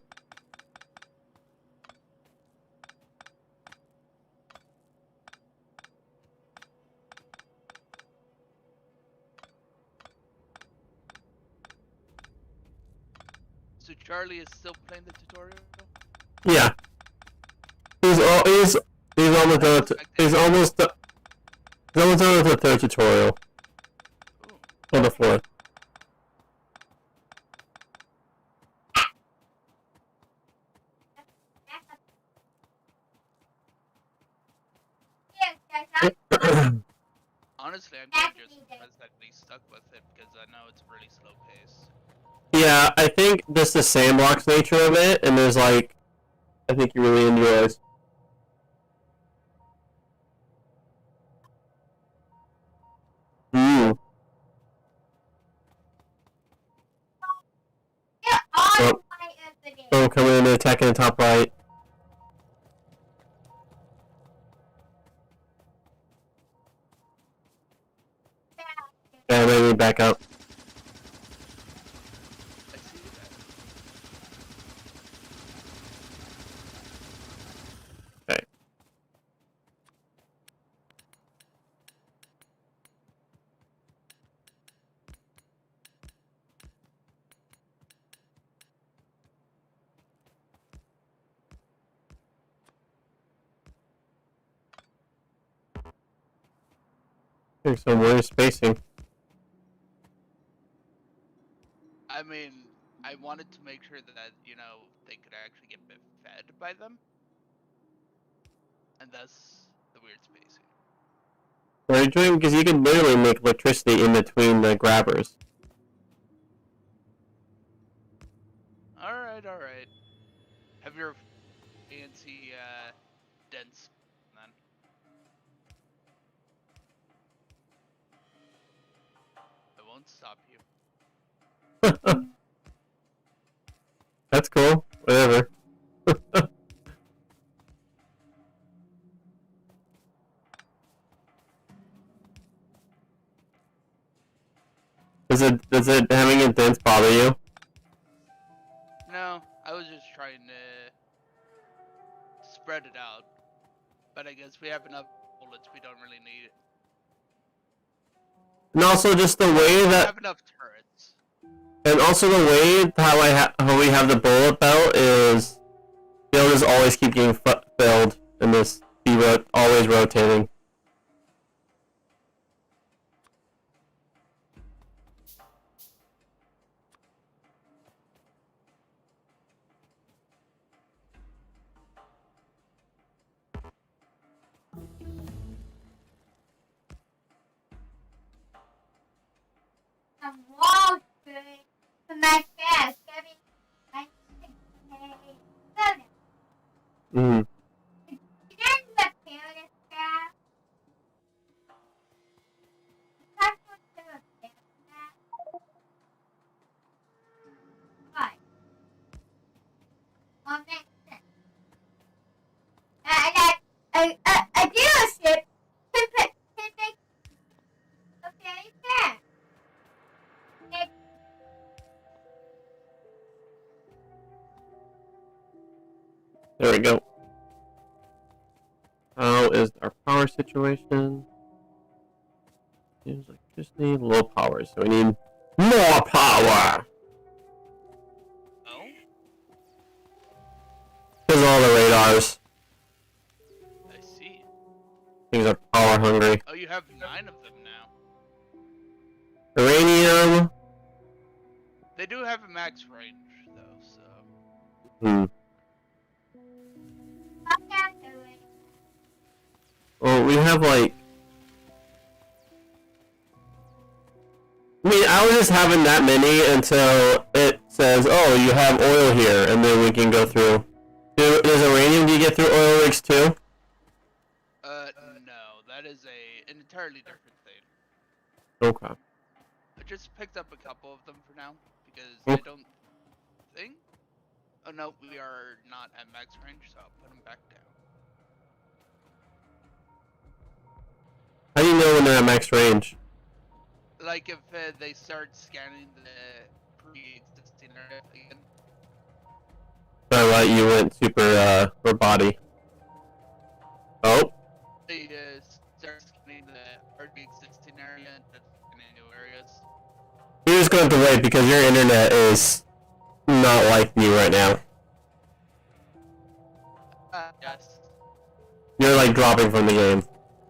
So Charlie is still playing the tutorial? Yeah. He's almost done. He's almost done with the third tutorial. Ooh. Or the fourth. Honestly, I'm kind of just surprised that they stuck with it because I know it's really slow paced. Yeah, I think just the sandbox nature of it, and there's like, I think you really enjoys. Ooh. Oh, coming in and attacking the top right. Yeah, maybe back up. Like some weird spacing. I mean, I wanted to make sure that, they could actually get fed by them. And thus, the weird spacing. What are you doing? Because you can literally make electricity in between the grabbers. Alright. Have your fancy, dense, then. I won't stop you. That's cool. Whatever. Does it having a dense bother you? No, I was just trying to spread it out. But I guess we have enough bullets, we don't really need it. And also just the way We that, have enough turrets. and also the way how we have the bullet belt is, it'll just always keep getting filled, and this be always rotating. I'm wall screwing for my chest. Every I Mm. You didn't repair this crap. You have to repair that. Right. Well, makes sense. A dealership can make a very fast. There we go. How is our power situation? Seems like just need low power, so we need more power! Oh? Because of all the radars. I see. Things are power hungry. Oh, you have 9 of them now. Uranium. They do have a max range, though, so... Well, we have like... I mean, I was just having that many until it says, oh, you have oil here, and then we can go through. Does uranium, do you get through oil rigs too? No. That is an entirely different thing. Okay. I just picked up a couple of them for now, because Oh. I don't think... Oh, no, we are not at max range, so I'll put them back down. How do you know when they're at max range? Like, if they start scanning the pre-existing area again. Sorry, what? You went super, body. Oh? They start scanning the already existing area and scanning new areas. You're just going to have to wait because your internet is not like you right now. Yes. You're like dropping from the game.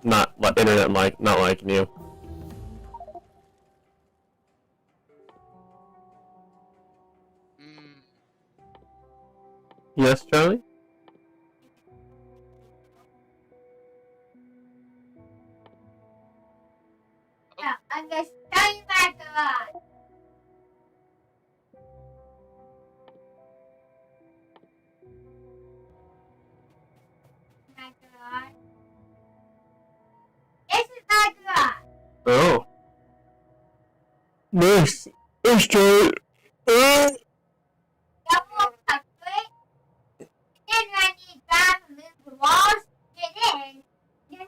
Not internet not liking you. Mm. Yes, Charlie? Yeah, I'm gonna show you my garage. My garage. This is my garage. Oh. Nice. Nice, Charlie. Double complete. Then when you drive and move the walls, get in. Then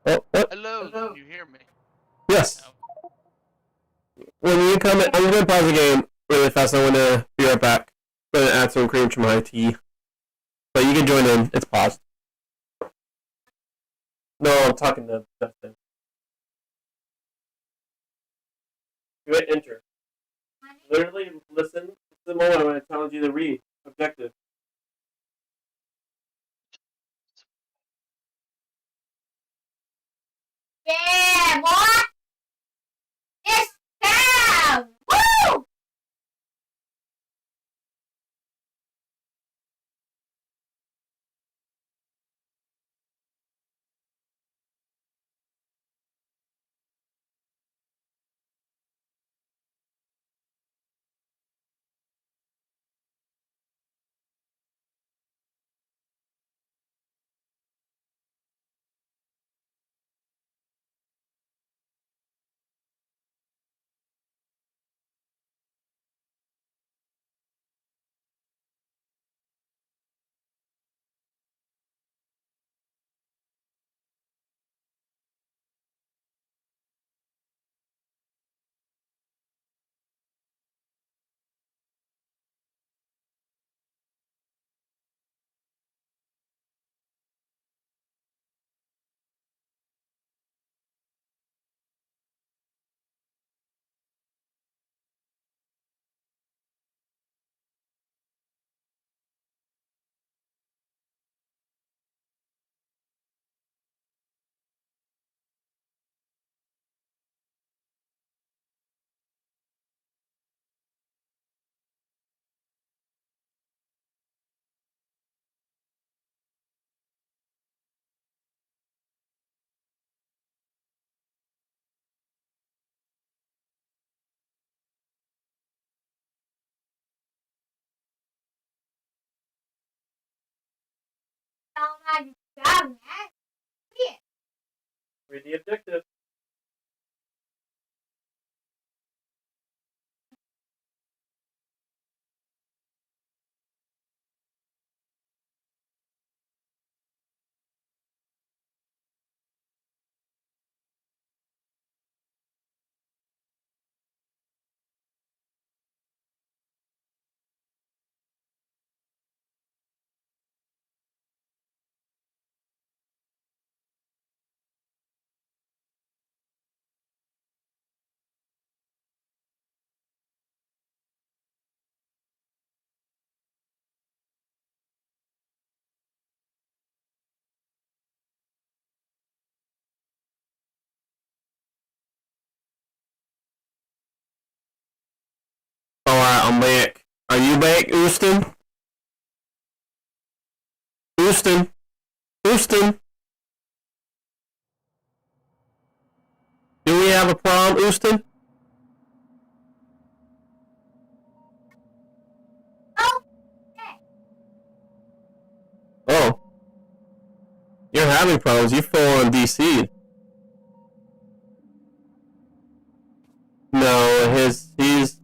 Oh, what? Hello, can you hear me? Yes. No. When you come in, I'm gonna pause the game really fast. I wanna be right back. I'm gonna add some cream to my tea. But you can join in. It's paused. No, I'm talking to Justin. You hit enter. Literally listen. This is the moment when it tells you to read. Objective. hard job, man. Yeah. Read the objective. Alright, I'm back. Are you back, Houston? Houston? Houston? Do we have a problem, Houston? Oh, okay. Oh. You're having problems. You full on DC. No, he's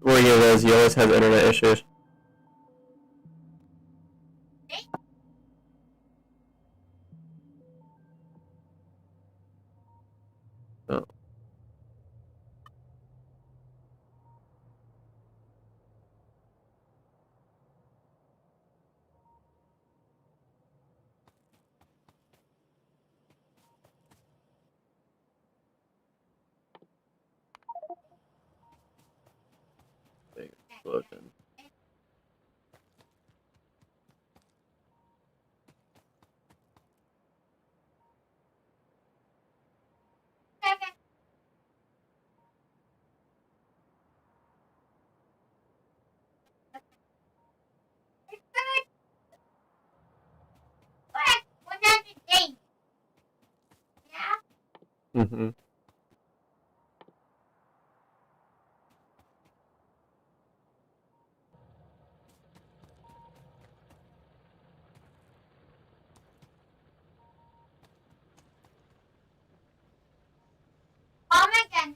where he lives. He always has internet issues. Oh. Big explosion. Okay. It's good. What? 100 days. Yeah? Mm-hmm. Oh my god.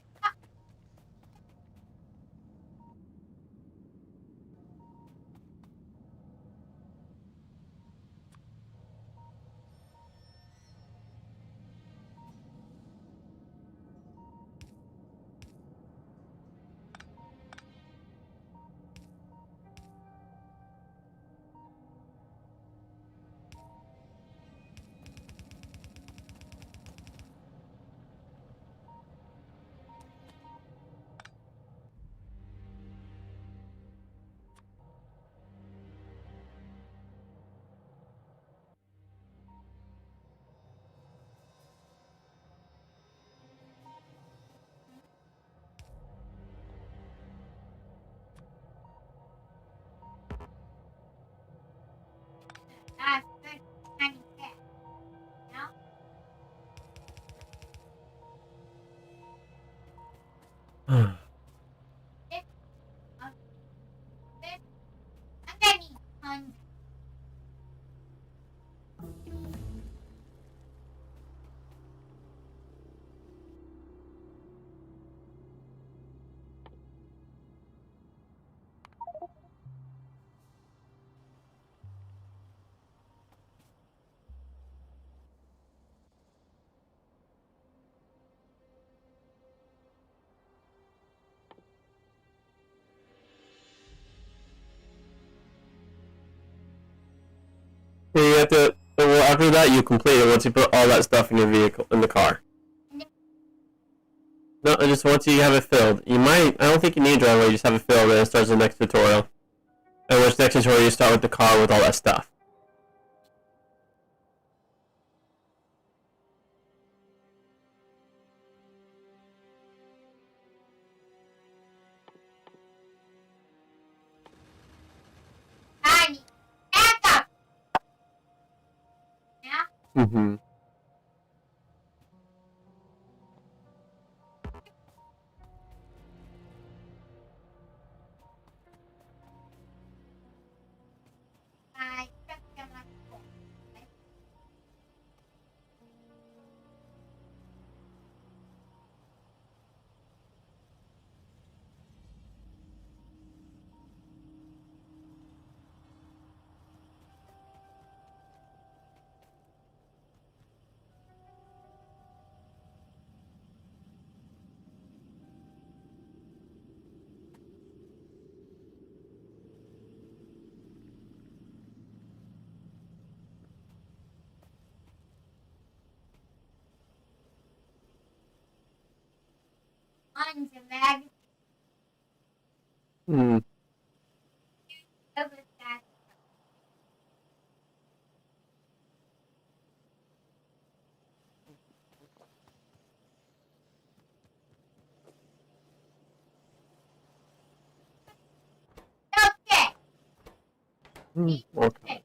That's good. Tiny cat. Yeah? This, this, I'm gonna need tons. You have to. Well, after that, you complete it once you put all that stuff in your vehicle in the car. No, just once you have it filled. You might. I don't think you need driveway. You just have it filled, and it starts the next tutorial. And which next tutorial you start with the car with all that stuff. Tiny. Back up. Yeah? Mm-hmm. I checked them on the phone. magazine Hmm. of the stack. Okay. Okay.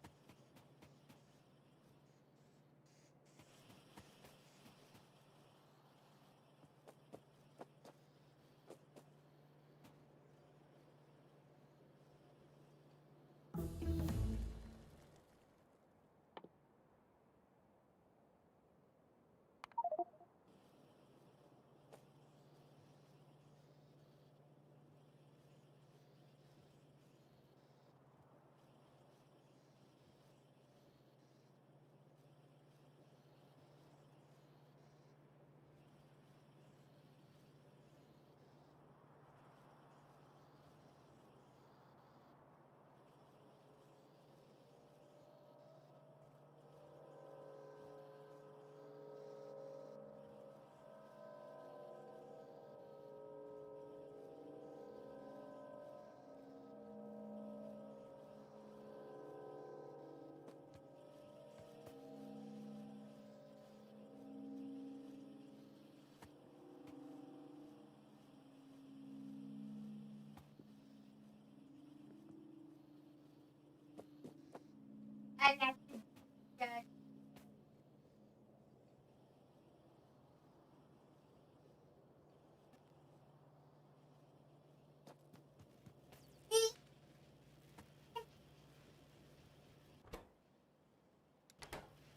And that's the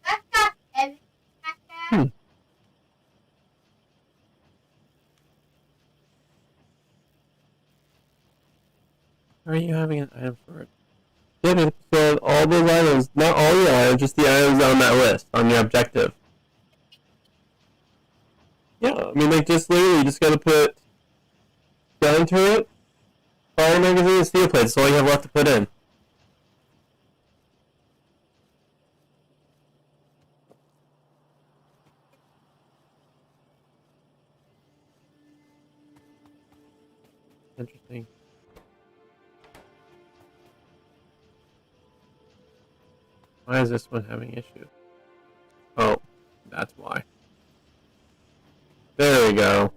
that's not everything like that. Hmm. Are you having an item for it? Yeah, man. So all those items, not all your items, just the items on that list, on your objective. Yeah, I mean, like, just literally, you just gotta put gun turret, fire magazine, and steel plate. That's all you have left to put in. Interesting. Why is this one having issues? Oh, that's why. There we go.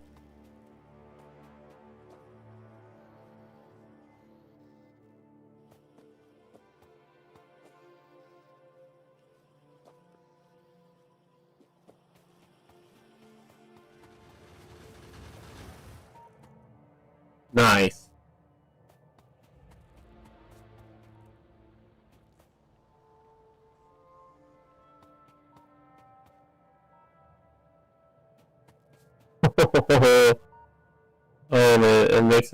Nice. Oh man, it makes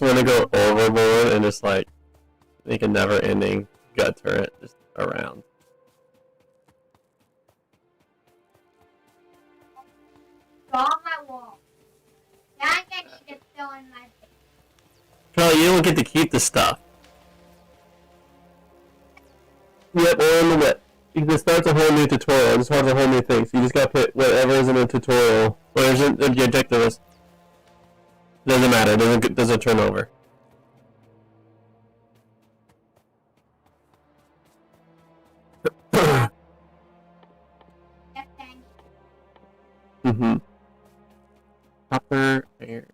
me want to go overboard and just like make a never-ending gut turret just around. Draw my wall. Now I'm gonna need to fill in my face. Charlie, you don't get to keep the stuff. Yep, or in the whip. It starts a whole new tutorial. It just starts a whole new thing. So you just gotta put whatever is in the tutorial, whatever's in the objective is. Doesn't matter. Doesn't turn over. Yes, thank Mm-hmm. Copper iron.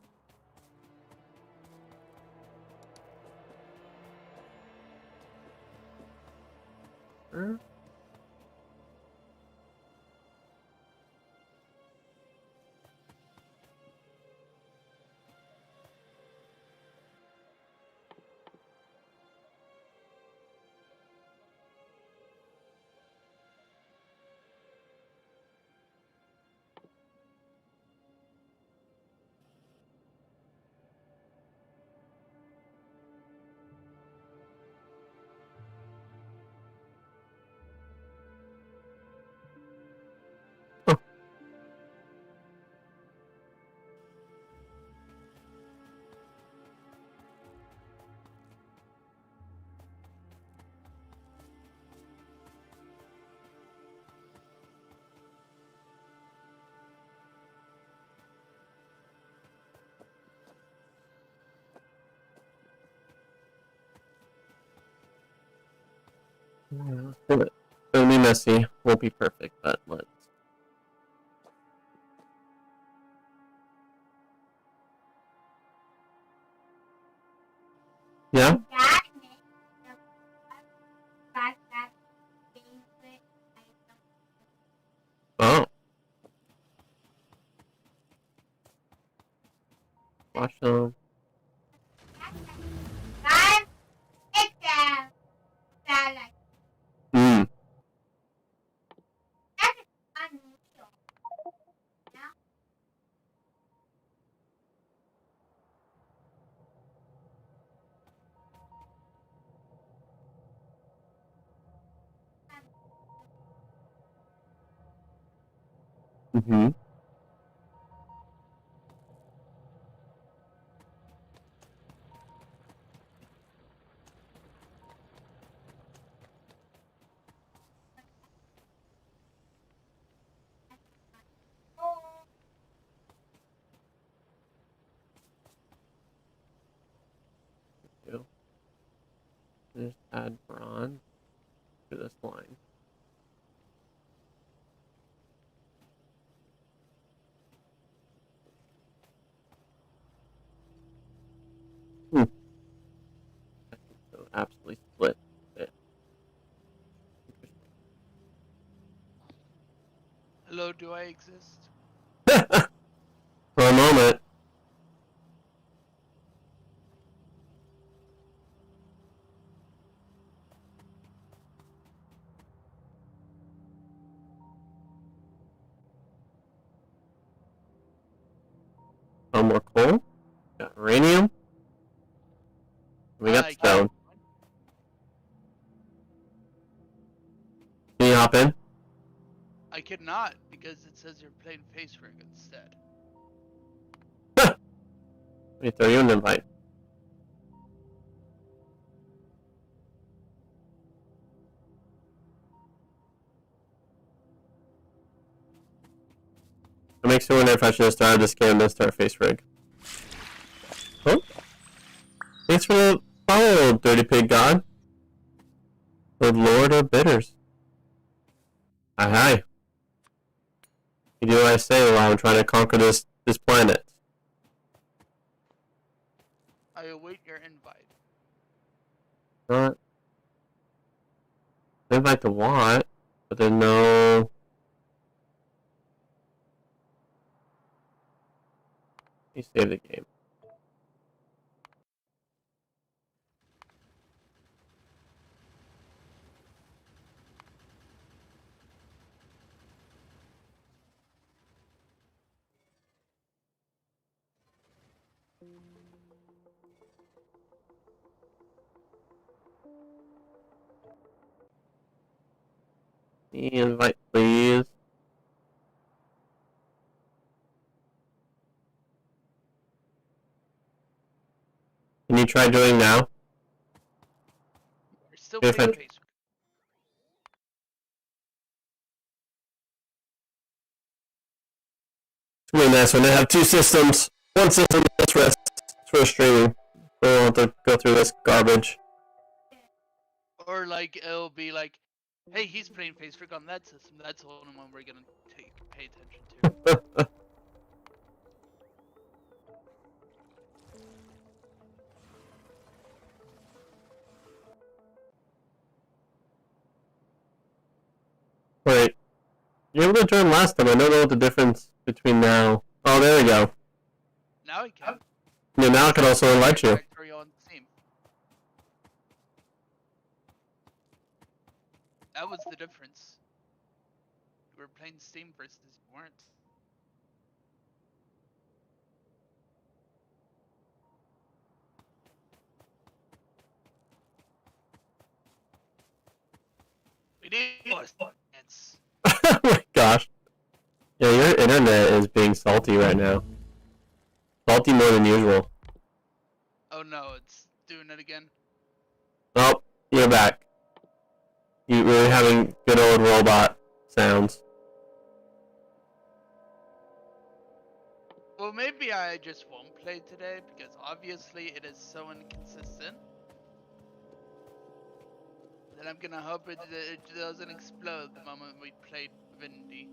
do it. It'll be messy. Won't be perfect, but let's. Yeah? That makes the fact that favorite item. Oh. Watch them. Guys, it's a salad. Mmm. That is unusual. Yeah? Mm-hmm. Oh, Just add bronze to this line. So absolutely split it. Hello, do I exist? For a moment. More coal. Got uranium. We got I stone. Can you hop in? I cannot because it says you're playing face rig instead. Let me throw you an invite. It makes me wonder if I should have started this game and start face rig. Oh. Thanks for the follow, Dirty Pig God. The Lord of Bitters. Hi. You do what I say while I'm trying to conquer this planet. I await your invite. Not invite to what? But there's no. You save the game. The invite, please. Can you try doing now? You're still If playing it- face rig. It's gonna be nice when they have two systems. One system is for streaming. We don't have to go through this garbage. Or like it'll be like, hey, he's playing face rig on that system. That's the only one we're gonna pay attention to. Wait. You were able to join last time. I don't know what the difference between now. Oh, there we go. Now I can. Yeah, now I can also invite you. Directory on Steam. That was the difference. You were playing Steam versus you weren't. We need more science. Oh my gosh. Yeah, your internet is being salty right now. Salty more than usual. Oh no, it's doing it again. Oh, you're back. You were having good old robot sounds. Well, maybe I just won't play today because obviously it is so inconsistent And I'm gonna hope it doesn't explode the moment we play Vindy.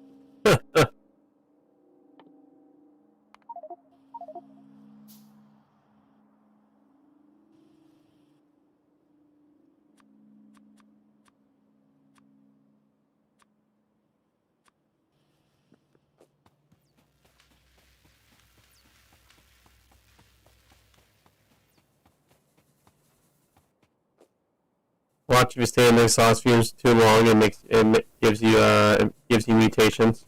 Watch if you stay in the exhaust fumes too long, gives you mutations.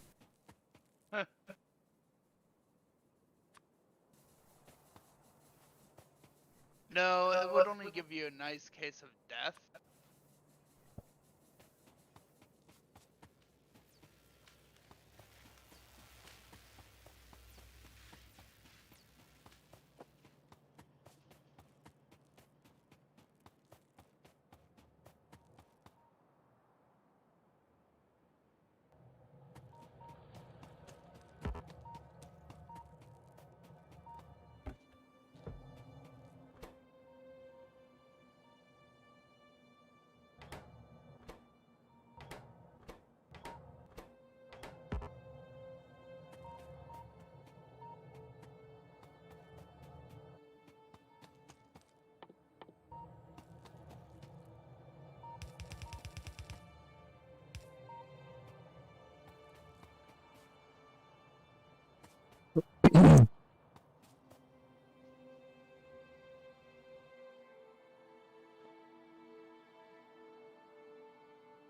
No, it would only give you a nice case of death.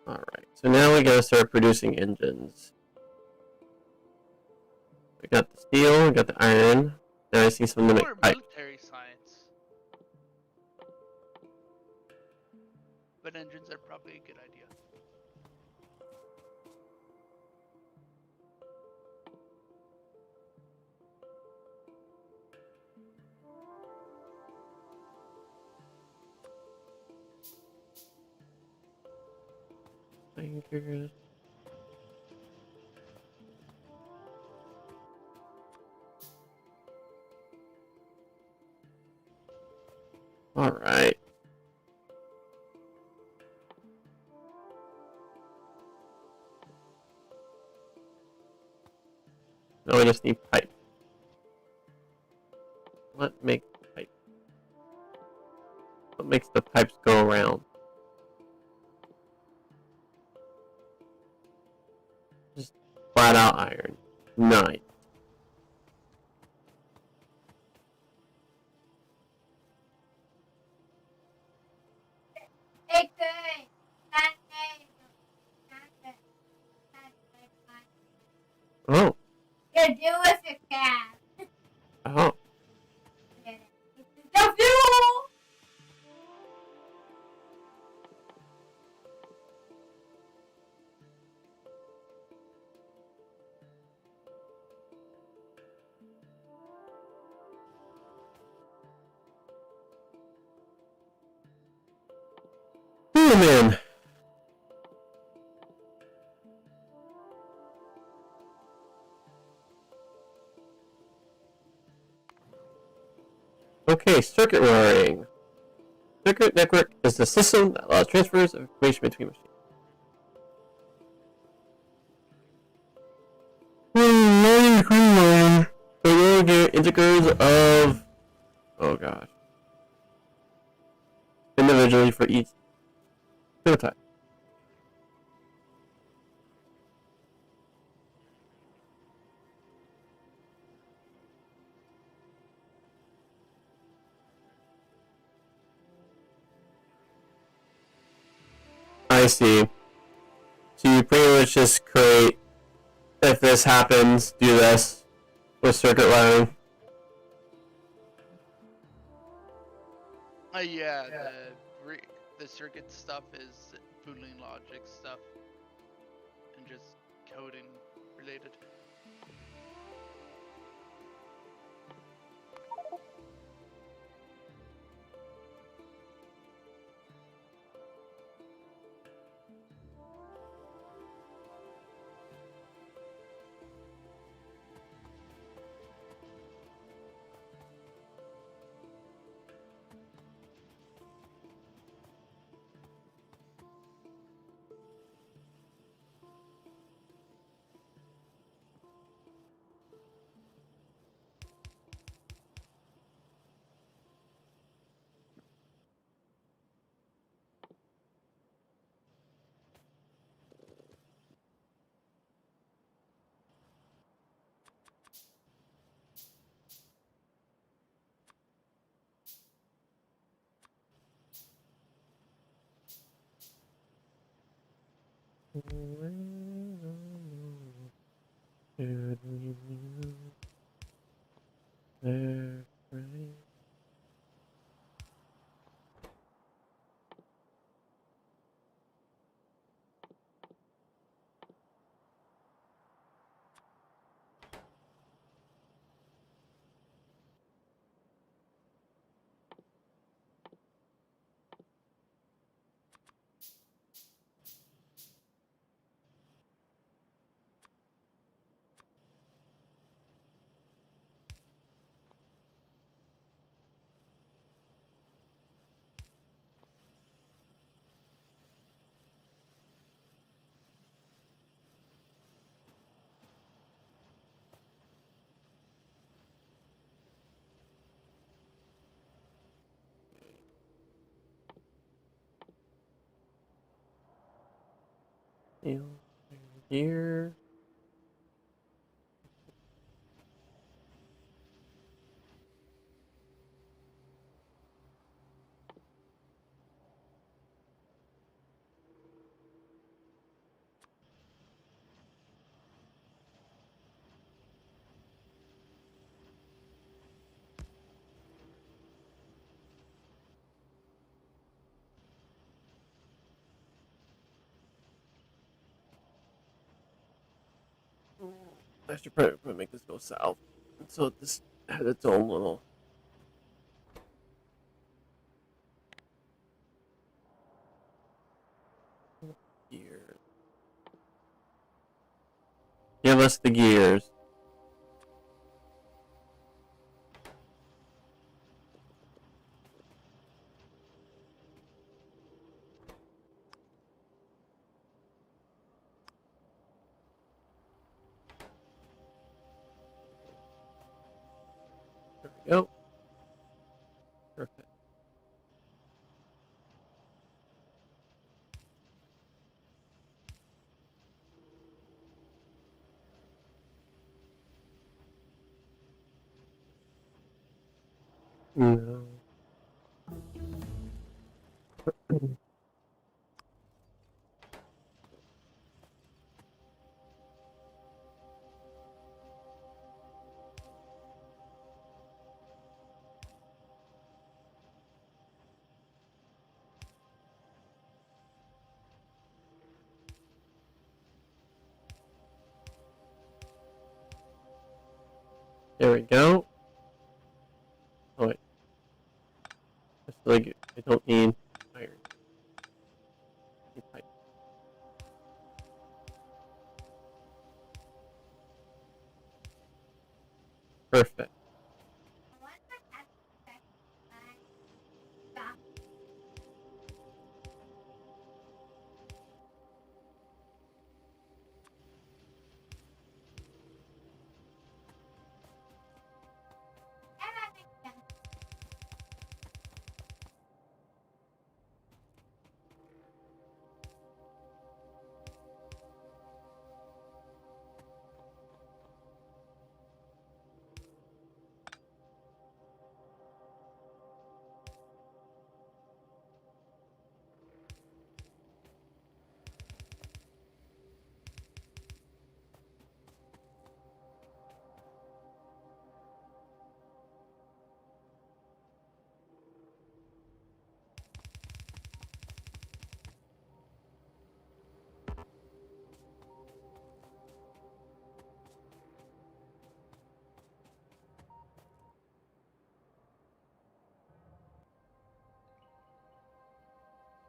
Alright, so now we gotta start producing engines. We got the steel, we got the iron. Now I see something to Or make pipe. military science. But engines are probably a good idea. Fingers. Alright. Now we just need pipe. What makes pipe? What makes the pipes go around? Just flat out iron. Nice. It could. Not that. Oh. To do with the cat. Oh. The fuel! Oh man. Okay, circuit wiring. Circuit network is the system that allows transfers of information between machines. So we'll get integrals of... Oh gosh. Individually for each phenotype. I see. So you pretty much just create, if this happens, do this with circuit wiring. Yeah, the circuit stuff is Boolean logic stuff, and just coding related. Here. I should probably make this go south. So this had its own little. Gears. Give us the gears. There we go. Perfect. No. There we go. Oh wait. Just like I don't need iron. Need pipe. Perfect.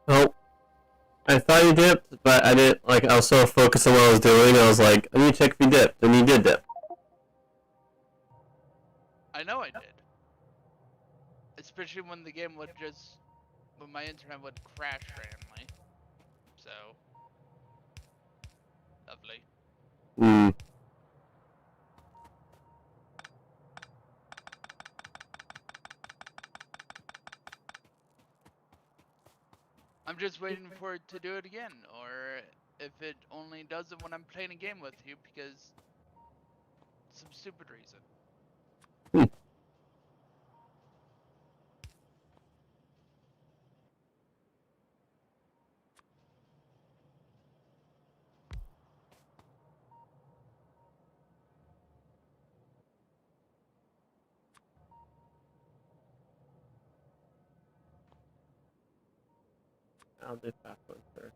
Oh, I thought you dipped, but I didn't. Like, I was so focused on what I was doing. I was like, I need to check if you dipped, and you did dip. I know I did. Especially when the game would just, when my internet would crash randomly. So, lovely. Hmm. I'm just waiting for it to do it again, or if it only does it when I'm playing a game with you because some stupid reason. I'll do fast ones first.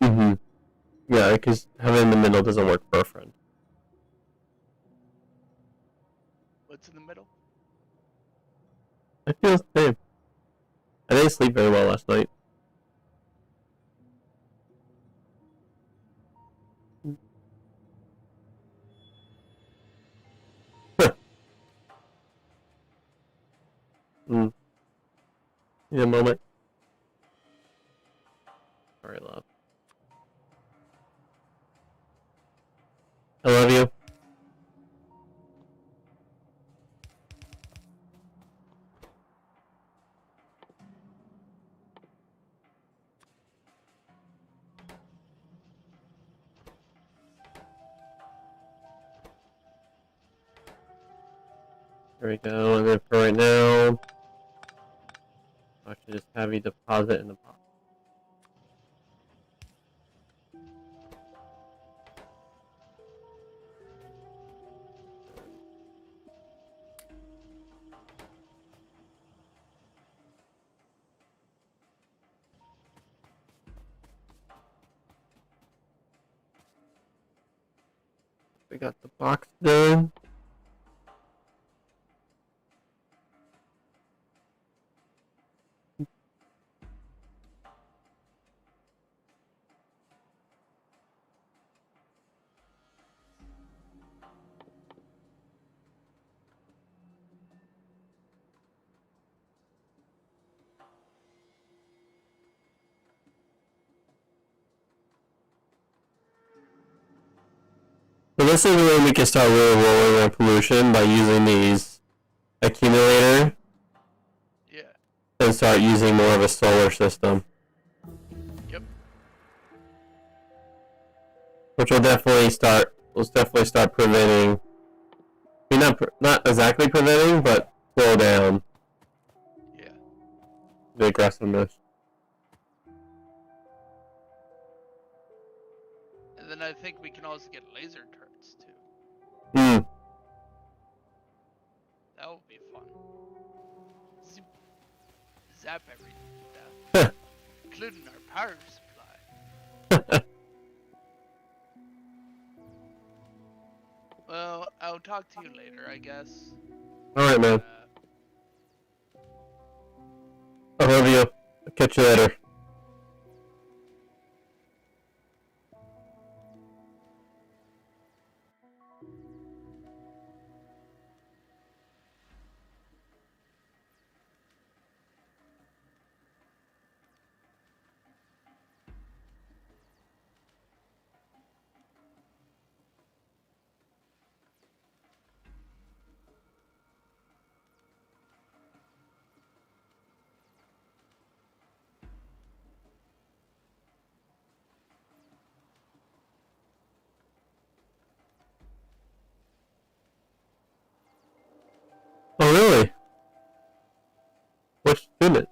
Mm-hmm. Yeah, because having in the middle doesn't work for a friend. What's in the middle? I feel the same. I didn't sleep very well last night. Mm. Need a moment. Sorry, love. I love you. There we go, and then for right now, I should just have you deposit in the box. We got the box done. So this is where we can start really lowering our pollution by using these accumulator Yeah. and start using more of a solar system. Yep. Which will definitely start. Will definitely start preventing. I mean, not exactly preventing, but slow down Yeah. the aggressiveness. And then I think we can also get laser turrets too. Hmm. That would be fun. Zip, zap everything to Huh. death, including our power supply. Well, I'll talk to you later, I guess. Alright, man. I love you. I'll catch you later. Oh, really? Which student?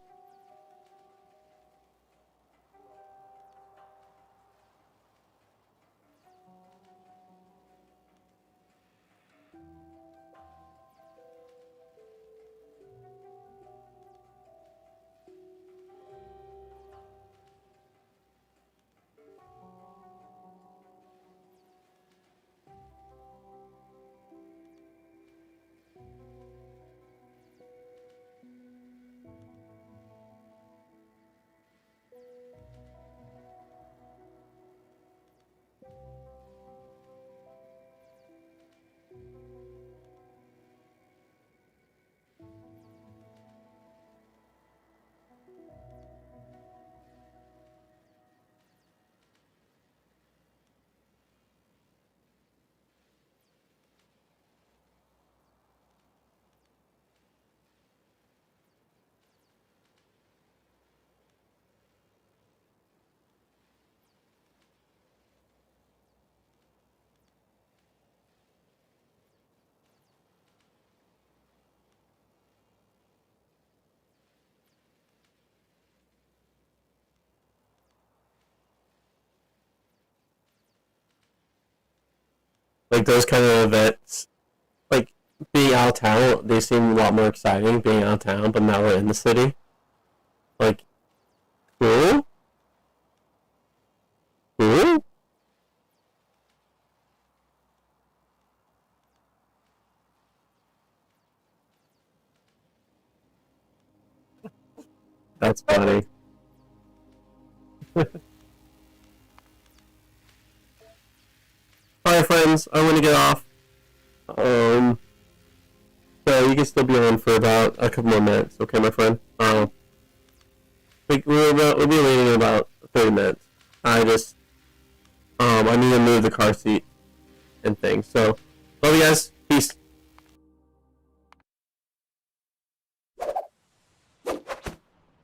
Like those kind of events. Like, being out of town, they seem a lot more exciting being out of town, but now we're in the city. Like, cool? Cool? That's funny. Alright, friends, I want to get off. So you can still be on for about a couple more minutes, okay, my friend? We'll be leaving in about 30 minutes. I need to move the car seat and things. So, love you guys.